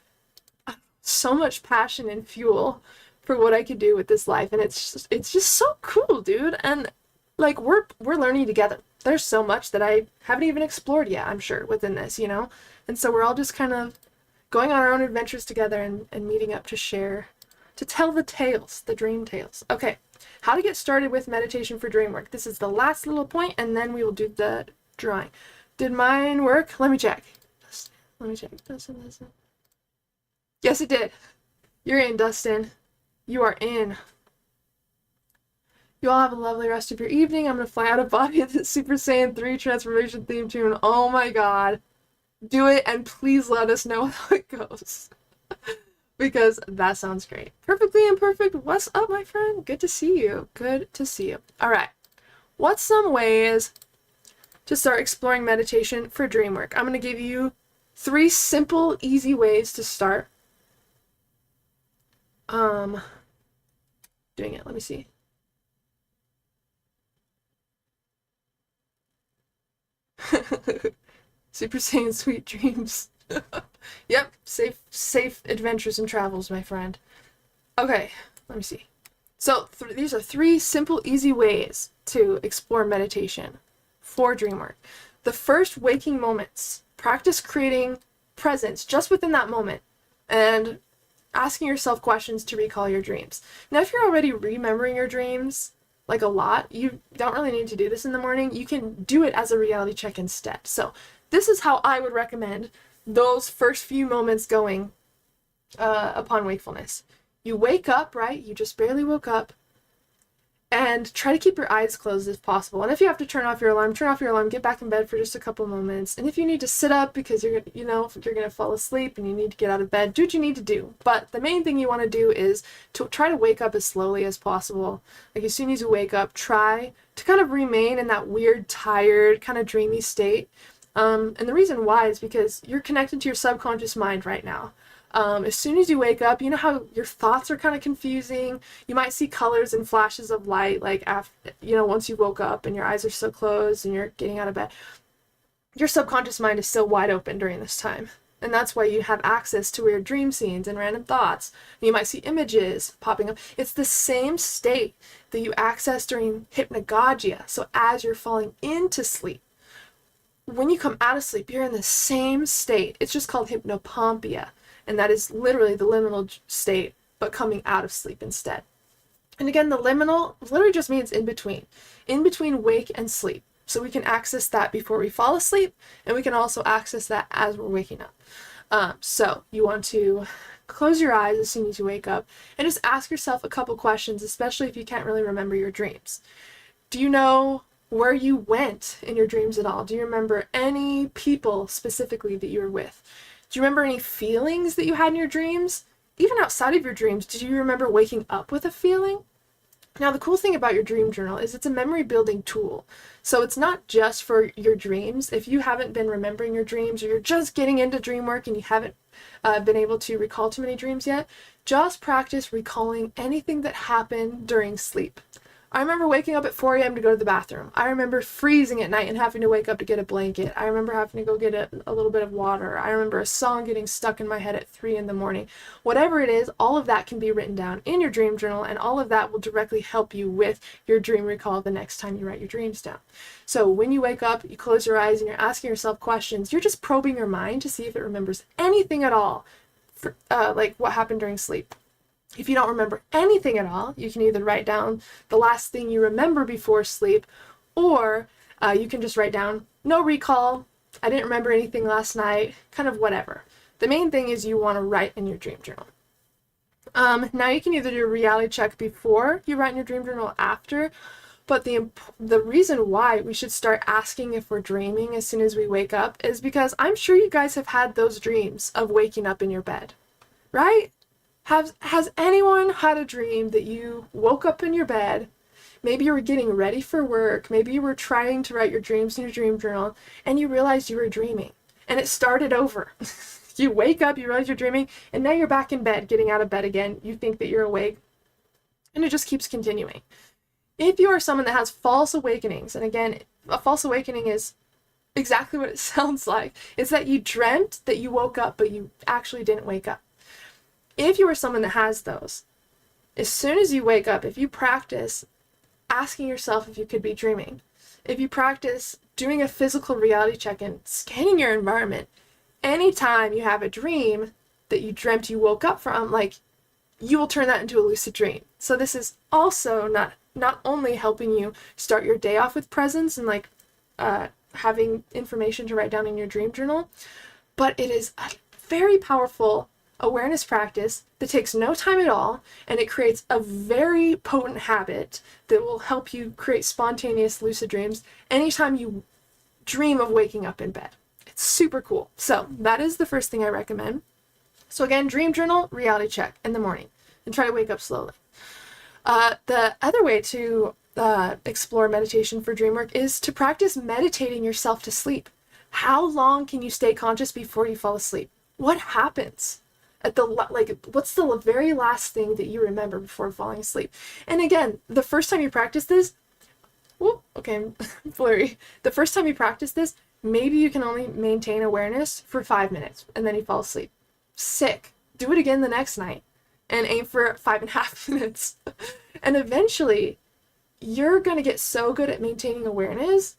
so much passion and fuel for what I could do with this life, and it's just so cool, dude. And like we're learning together. There's so much that I haven't even explored yet, I'm sure, within this, you know? And so we're all just kind of going on our own adventures together and meeting up to share, to tell the tales, the dream tales. Okay. How to get started with meditation for Dreamwork. This is the last little point, and then we will do the drawing. Did mine work? Let me check. Dustin. Yes, it did. You're in, Dustin. You are in. You all have a lovely rest of your evening. I'm going to fly out of body at the Super Saiyan 3 transformation theme tune. Oh my god. Do it, and please let us know how it goes. Because that sounds great. Perfectly Imperfect, what's up, my friend? Good to see you. Good to see you. Alright. What's some ways to start exploring meditation for Dreamwork? I'm going to give you 3 simple, easy ways to start. Doing it. Let me see. Super Saiyan Sweet Dreams. Yep, safe adventures and travels, my friend. Okay, let me see. So these are 3 simple, easy ways to explore meditation for Dreamwork. The first, waking moments. Practice creating presence just within that moment and asking yourself questions to recall your dreams. Now, if you're already remembering your dreams, like a lot, you don't really need to do this in the morning. You can do it as a reality check instead. So this is how I would recommend those first few moments going upon wakefulness. You wake up, right? You just barely woke up, and try to keep your eyes closed if possible. And if you have to turn off your alarm, get back in bed for just a couple moments. And if you need to sit up because you're going to fall asleep and you need to get out of bed, do what you need to do. But the main thing you want to do is to try to wake up as slowly as possible. Like as soon as you wake up, try to kind of remain in that weird, tired, kind of dreamy state. And the reason why is because you're connected to your subconscious mind right now. As soon as you wake up, you know how your thoughts are kind of confusing. You might see colors and flashes of light, like after, once you woke up and your eyes are still closed and you're getting out of bed. Your subconscious mind is still wide open during this time. And that's why you have access to weird dream scenes and random thoughts. You might see images popping up. It's the same state that you access during hypnagogia. So as you're falling into sleep, when you come out of sleep, you're in the same state. It's just called hypnopompia. And that is literally the liminal state, but coming out of sleep instead. And again, the liminal literally just means in between wake and sleep. So we can access that before we fall asleep, and we can also access that as we're waking up. So you want to close your eyes as soon as you wake up, and just ask yourself a couple questions, especially if you can't really remember your dreams. Do you know where you went in your dreams at all? Do you remember any people specifically that you were with? Do you remember any feelings that you had in your dreams? Even outside of your dreams, did you remember waking up with a feeling? Now, the cool thing about your dream journal is it's a memory building tool. So it's not just for your dreams. If you haven't been remembering your dreams, or you're just getting into dream work and you haven't been able to recall too many dreams yet, just practice recalling anything that happened during sleep. I remember waking up at 4 a.m. to go to the bathroom. I remember freezing at night and having to wake up to get a blanket. I remember having to go get a little bit of water. I remember a song getting stuck in my head at 3 in the morning. Whatever it is, all of that can be written down in your dream journal, and all of that will directly help you with your dream recall the next time you write your dreams down. So when you wake up, you close your eyes and you're asking yourself questions. You're just probing your mind to see if it remembers anything at all, like what happened during sleep. If you don't remember anything at all, you can either write down the last thing you remember before sleep, or you can just write down, no recall, I didn't remember anything last night, kind of whatever. The main thing is you want to write in your dream journal. Now you can either do a reality check before you write in your dream journal or after, but the reason why we should start asking if we're dreaming as soon as we wake up is because I'm sure you guys have had those dreams of waking up in your bed, right? Has anyone had a dream that you woke up in your bed, maybe you were getting ready for work, maybe you were trying to write your dreams in your dream journal, and you realized you were dreaming, and it started over. You wake up, you realize you're dreaming, and now you're back in bed, getting out of bed again, you think that you're awake, and it just keeps continuing. If you are someone that has false awakenings, and again, a false awakening is exactly what it sounds like, it's that you dreamt that you woke up, but you actually didn't wake up. If you are someone that has those, as soon as you wake up, if you practice asking yourself if you could be dreaming, if you practice doing a physical reality check and scanning your environment, anytime you have a dream that you dreamt you woke up from, like, you will turn that into a lucid dream. So this is also not only helping you start your day off with presence and having information to write down in your dream journal, but it is a very powerful awareness practice that takes no time at all, and it creates a very potent habit that will help you create spontaneous lucid dreams anytime you dream of waking up in bed. It's super cool. So that is the first thing I recommend. So again, dream journal, reality check in the morning, and try to wake up slowly. The other way to explore meditation for dream work is to practice meditating yourself to sleep. How long can you stay conscious before you fall asleep? What happens? What's the very last thing that you remember before falling asleep? And again, the first time you practice this, I'm blurry. The first time you practice this, maybe you can only maintain awareness for 5 minutes and then you fall asleep. Sick. Do it again the next night and aim for 5.5 minutes. And eventually, you're going to get so good at maintaining awareness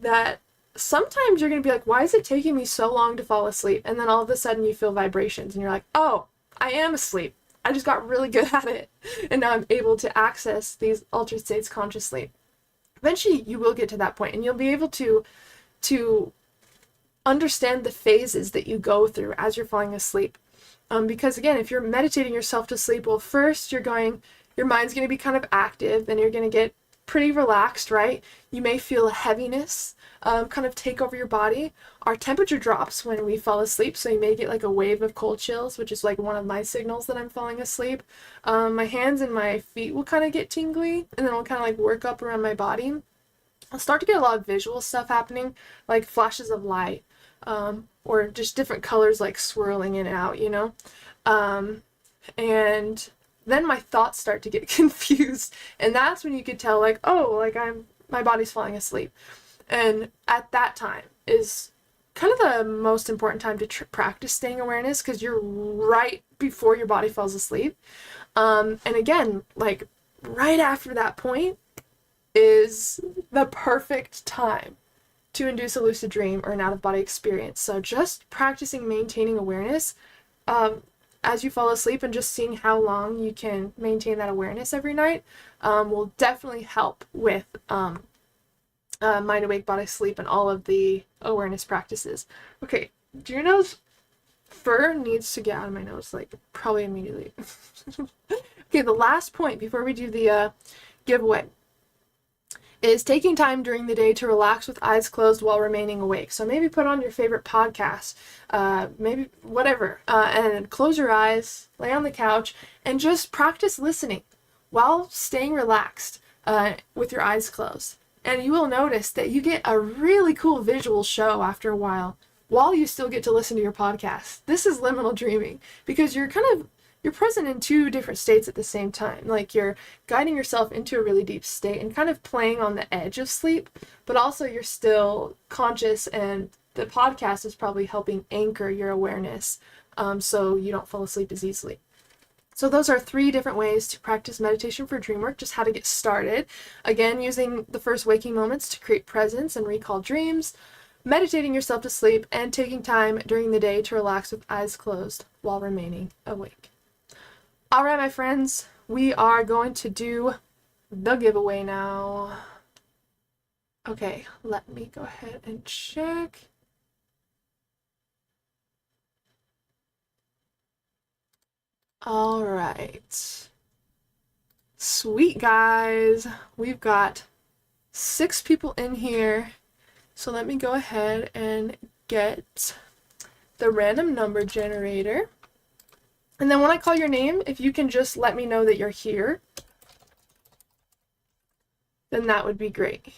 that sometimes you're going to be like, why is it taking me so long to fall asleep? And then all of a sudden you feel vibrations and you're like, oh, I am asleep. I just got really good at it. And now I'm able to access these altered states consciously. Eventually you will get to that point and you'll be able to understand the phases that you go through as you're falling asleep. Because again, if you're meditating yourself to sleep, well, first your mind's going to be kind of active, then you're going to get pretty relaxed, right? You may feel a heaviness kind of take over your body. Our temperature drops when we fall asleep, so you may get like a wave of cold chills, which is like one of my signals that I'm falling asleep. My hands and my feet will kind of get tingly, and then I'll kind of like work up around my body. I'll start to get a lot of visual stuff happening, like flashes of light, or just different colors like swirling in and out, you know? And then my thoughts start to get confused, and that's when you could tell, like, oh, like my body's falling asleep. And at that time is kind of the most important time to practice staying awareness, because you're right before your body falls asleep. And again, like right after that point is the perfect time to induce a lucid dream or an out-of-body experience. So just practicing maintaining awareness as you fall asleep, and just seeing how long you can maintain that awareness every night will definitely help with mind awake, body sleep, and all of the awareness practices. Okay, do your nose fur needs to get out of my nose, like probably immediately. Okay, the last point before we do the giveaway is taking time during the day to relax with eyes closed while remaining awake. So maybe put on your favorite podcast, maybe whatever, and close your eyes, lay on the couch, and just practice listening while staying relaxed with your eyes closed. And you will notice that you get a really cool visual show after a while you still get to listen to your podcast. This is liminal dreaming, because you're present in two different states at the same time. Like you're guiding yourself into a really deep state and kind of playing on the edge of sleep, but also you're still conscious, and the podcast is probably helping anchor your awareness so you don't fall asleep as easily. So those are 3 different ways to practice meditation for dream work, just how to get started. Again, using the first waking moments to create presence and recall dreams, meditating yourself to sleep, and taking time during the day to relax with eyes closed while remaining awake. All right, my friends, we are going to do the giveaway now. Okay, let me go ahead and check. All right. Sweet, guys. We've got 6 people in here. So let me go ahead and get the random number generator. And then when I call your name, if you can just let me know that you're here, then that would be great.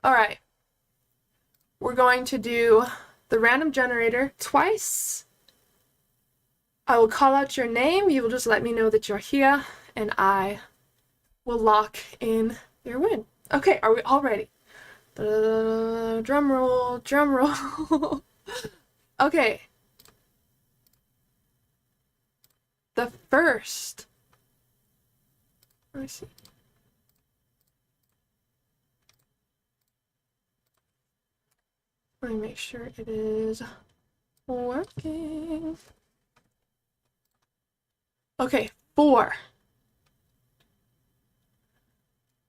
All right. We're going to do the random generator twice. I will call out your name. You will just let me know that you're here, and I will lock in your win. Okay, are we all ready? Drum roll, drum roll. Okay. The first. Let me see. Let me make sure it is working. Okay, 4.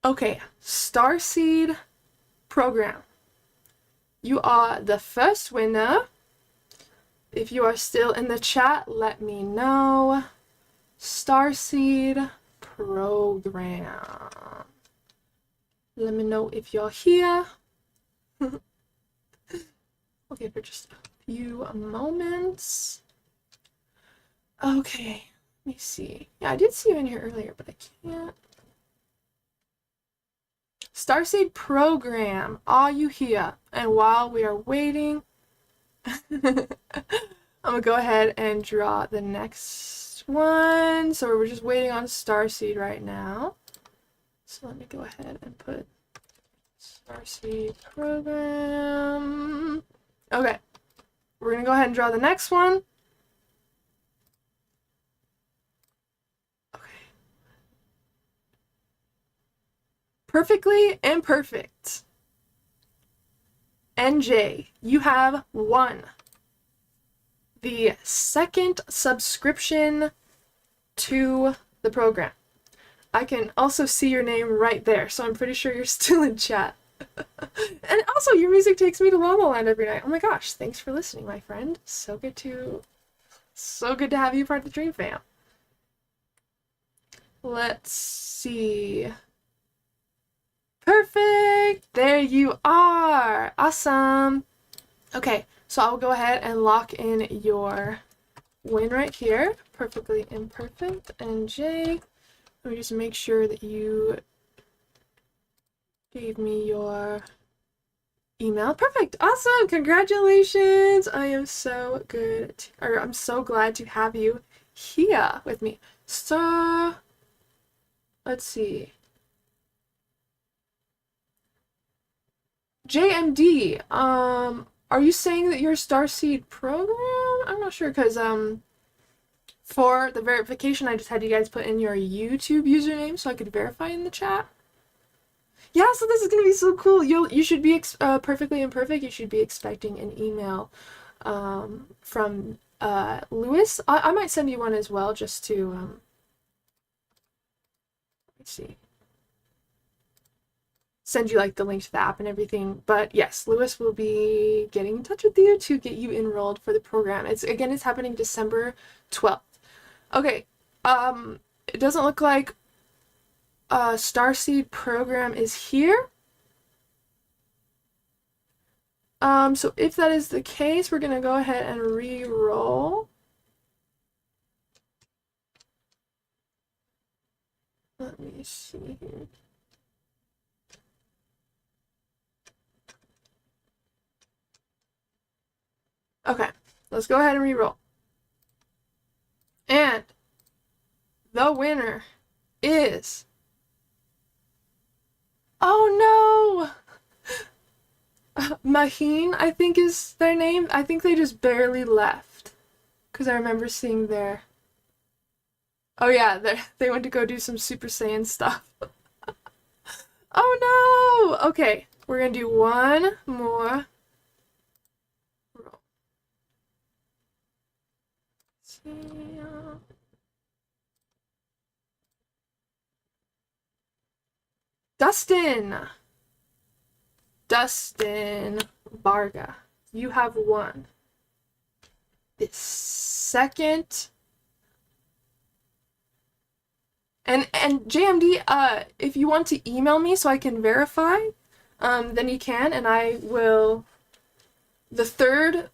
Okay, Starseed Program. You are the first winner. If you are still in the chat, let me know. Starseed Program. Let me know if you're here. Okay, for just a few moments. Okay. Let me see. Yeah, I did see you in here earlier, but I can't. Starseed Program, are you here? And while we are waiting, I'm gonna go ahead and draw the next one. So we're just waiting on Starseed right now. So let me go ahead and put Starseed Program. Okay, we're gonna go ahead and draw the next one. Perfectly Imperfect. NJ, you have won the second subscription to the program. I can also see your name right there, so I'm pretty sure you're still in chat. And also, your music takes me to La La Land every night. Oh my gosh, thanks for listening, my friend. So good to So good to have you part of the Dream Fam. Let's see. Perfect! There you are! Awesome! Okay, so I'll go ahead and lock in your win right here. Perfectly imperfect. And Jay, let me just make sure that you gave me your email. Perfect! Awesome! Congratulations! I am so good, I'm so glad to have you here with me. So, let's see. JMD, are you saying that you're Starseed program? I'm not sure, because, for the verification, I just had you guys put in your YouTube username so I could verify in the chat. Yeah, so this is gonna be so cool. You should be perfectly imperfect. You should be expecting an email from Lewis. I might send you one as well, just to let's see, send you like the link to the app and everything. But yes, Lewis will be getting in touch with you to get you enrolled for the program. It's happening December 12th. Okay, it doesn't look like Starseed program is here. So if that is the case, we're gonna go ahead and re-roll. Let me see here. Okay, let's go ahead and re-roll. And the winner is... Oh no! Maheen, I think is their name. I think they just barely left. Because I remember seeing their... Oh yeah, they went to go do some Super Saiyan stuff. Oh no! Okay, we're gonna do one more roll. Dustin Barga, you have won this second. And JMD, if you want to email me so I can verify, then you can, and I will. The third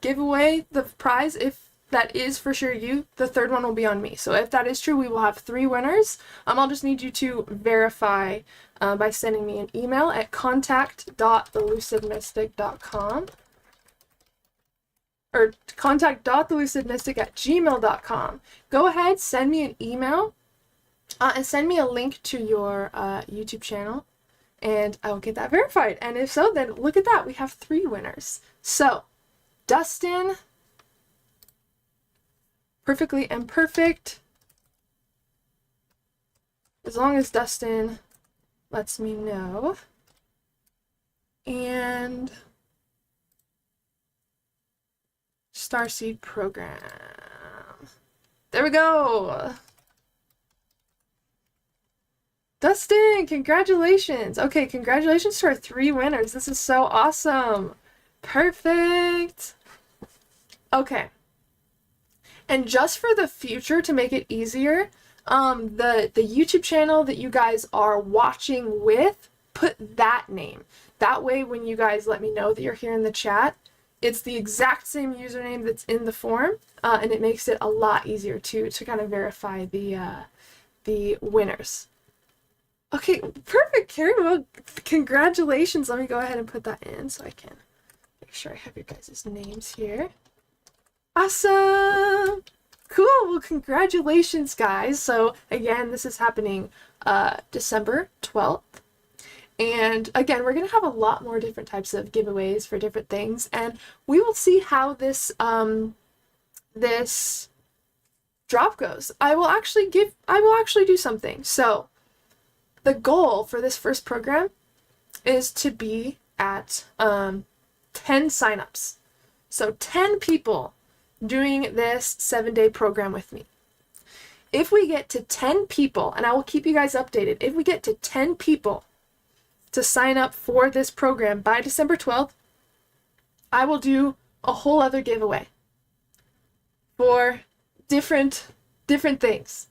giveaway, the prize, if that is for sure you, the third one will be on me. So if that is true, we will have 3 winners. I'll just need you to verify by sending me an email at contact.thelucidmystic.com or contact.thelucidmystic@gmail.com. Go ahead, send me an email and send me a link to your YouTube channel, and I will get that verified. And if so, then look at that, we have 3 winners. So, Dustin, Perfectly Imperfect, as long as Dustin lets me know, and Starseed program. There we go. Dustin, congratulations. Okay, congratulations to our 3 winners. This is so awesome. Perfect. Okay. And just for the future, to make it easier, the YouTube channel that you guys are watching with, put that name. That way, when you guys let me know that you're here in the chat, it's the exact same username that's in the form, and it makes it a lot easier to kind of verify the winners. Okay, perfect, Carrie. Well, congratulations. Let me go ahead and put that in so I can make sure I have your guys' names here. Awesome! Cool! Well, congratulations, guys. So, again, this is happening December 12th. And, again, we're going to have a lot more different types of giveaways for different things. And we will see how this, this drop goes. I will actually do something. So, the goal for this first program is to be at 10 signups. So 10 people doing this 7-day program with me. If we get to 10 people, and I will keep you guys updated, if we get to 10 people to sign up for this program by December 12th, I will do a whole other giveaway for different things.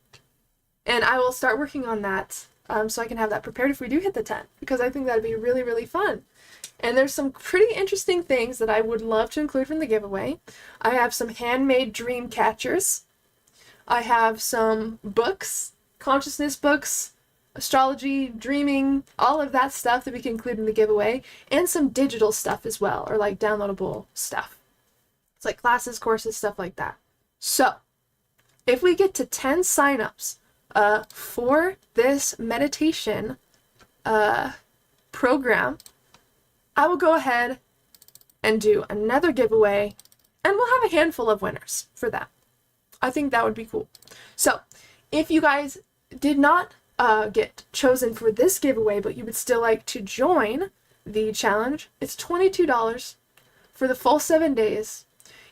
And I will start working on that so I can have that prepared if we do hit the 10, because I think that'd be really, really fun. And there's some pretty interesting things that I would love to include from the giveaway. I have some handmade dream catchers. I have some books, consciousness books, astrology, dreaming, all of that stuff that we can include in the giveaway, and some digital stuff as well, or like downloadable stuff. It's like classes, courses, stuff like that. So, if we get to 10 signups for this meditation program, I will go ahead and do another giveaway, and we'll have a handful of winners for that. I think that would be cool. So, if you guys did not get chosen for this giveaway, but you would still like to join the challenge, it's $22 for the full 7 days.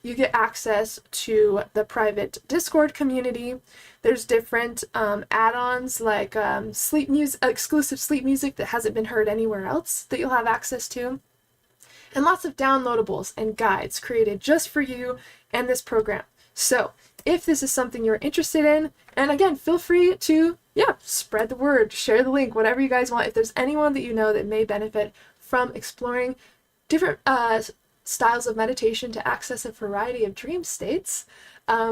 You get access to the Discord community. There's different add-ons like sleep music, exclusive sleep music that hasn't been heard anywhere else that you'll have access to, and lots of downloadables and guides created just for you and this program. So if this is something you're interested in, and again, feel free to spread the word, share the link, whatever you guys want. If there's anyone that you know that may benefit from exploring different styles of meditation to access a variety of dream states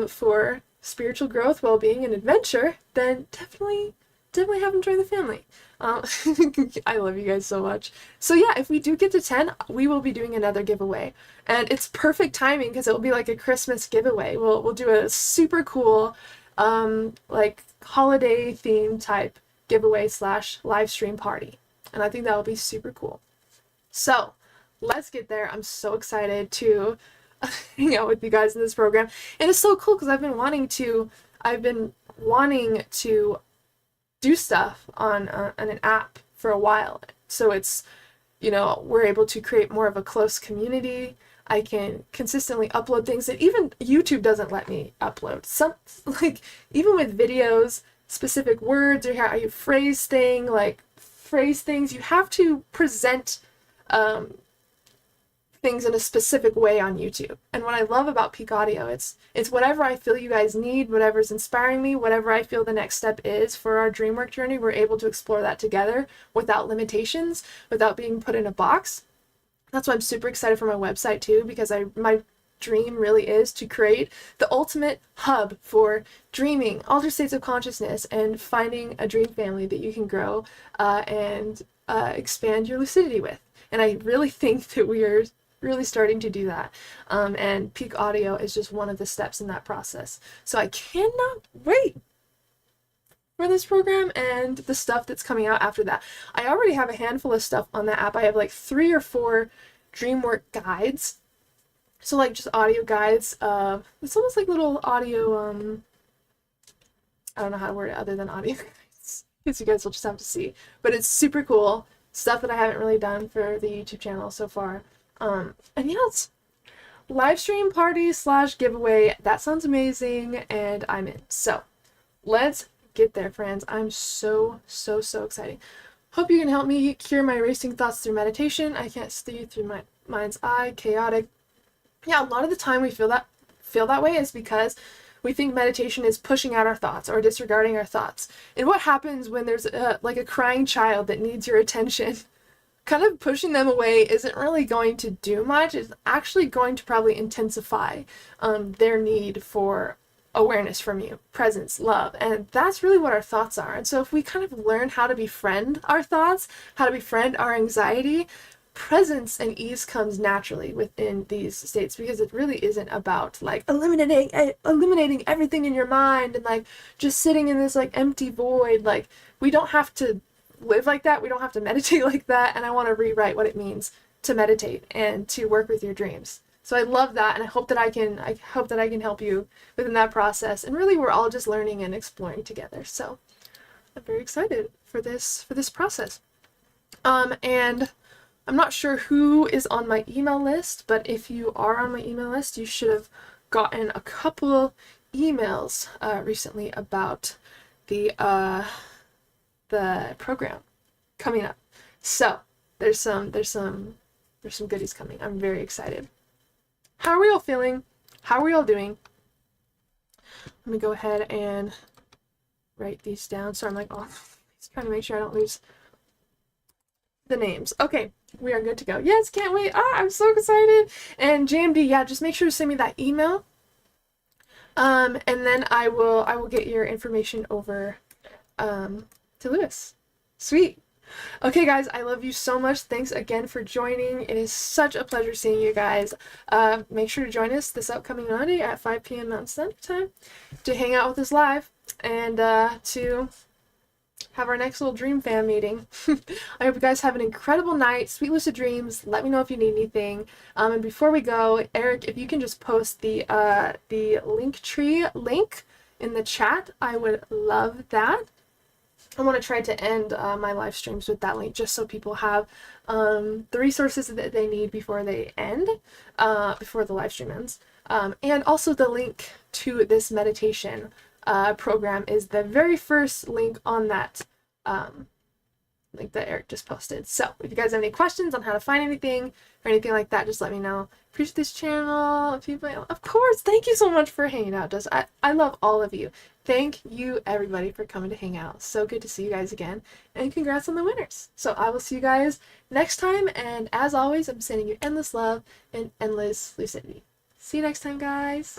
for spiritual growth, well-being, and adventure, then definitely have them join the family. I love you guys so much. So yeah, if we do get to 10, we will be doing another giveaway, and it's perfect timing because it will be like a Christmas giveaway. We'll do a super cool like holiday theme type giveaway / live stream party, and I think that will be super cool. So let's get there. I'm so excited to hang out with you guys in this program. And it's so cool because I've been wanting to do stuff on an app for a while. So it's, we're able to create more of a close community. I can consistently upload things that even YouTube doesn't let me upload. Like even with videos, specific words or how you phrase things, you have to present things in a specific way on YouTube. And what I love about Peak Audio, it's whatever I feel you guys need, whatever's inspiring me, whatever I feel the next step is for our Dreamwork journey, we're able to explore that together without limitations, without being put in a box. That's why I'm super excited for my website too, because my dream really is to create the ultimate hub for dreaming, altered states of consciousness, and finding a dream family that you can grow and expand your lucidity with. And I really think that we are really starting to do that. And Peak Audio is just one of the steps in that process. So I cannot wait for this program and the stuff that's coming out after that. I already have a handful of stuff on that app. I have like 3 or 4 Dreamwork guides. So like just audio guides. It's almost like little audio, I don't know how to word it other than audio guides, because you guys will just have to see. But it's super cool. Stuff that I haven't really done for the YouTube channel so far. And yeah, it's live stream party / giveaway. That sounds amazing, and I'm in. So let's get there, friends. I'm so excited. Hope you can help me cure my racing thoughts through meditation. I can't see through my mind's eye, chaotic. Yeah, a lot of the time we feel that way is because we think meditation is pushing out our thoughts or disregarding our thoughts. And what happens when there's like a crying child that needs your attention? Kind of pushing them away isn't really going to do much. It's actually going to probably intensify their need for awareness from you, presence, love, and that's really what our thoughts are. And so if we kind of learn how to befriend our thoughts, how to befriend our anxiety, presence and ease comes naturally within these states, because it really isn't about like eliminating everything in your mind and like just sitting in this like empty void. Like we don't have to live like that. We don't have to meditate like that. And I want to rewrite what it means to meditate and to work with your dreams. So I love that, and I hope that I can help you within that process. And really, we're all just learning and exploring together. So I'm very excited for this process. And I'm not sure who is on my email list, but if you are on my email list, you should have gotten a couple emails recently about the program coming up. So there's some goodies coming. I'm very excited. How are we all feeling? How are we all doing? Let me go ahead and write these down. So I'm like, oh, just trying to make sure I don't lose the names. Okay, we are good to go. Yes, can't wait. I'm so excited. And JMD, yeah, just make sure to send me that email. And then I will get your information over to Lewis. Sweet. Okay, guys, I love you so much. Thanks again for joining. It is such a pleasure seeing you guys. Make sure to join us this upcoming Monday at 5 p.m. Mountain Standard Time to hang out with us live and to have our next little dream fan meeting. I hope you guys have an incredible night. Sweet lucid dreams. Let me know if you need anything. And before we go, Eric, if you can just post the Linktree link in the chat, I would love that. I want to try to end my live streams with that link just so people have the resources that they need before they end, before the live stream ends. And also the link to this meditation program is the very first link on that link that Eric just posted. So if you guys have any questions on how to find anything or anything like that, just let me know. Appreciate this channel. People, of course, thank you so much for hanging out. I love all of you. Thank you everybody for coming to hang out. So good to see you guys again, and congrats on the winners. So I will see you guys next time, and as always, I'm sending you endless love and endless lucidity. See you next time, guys.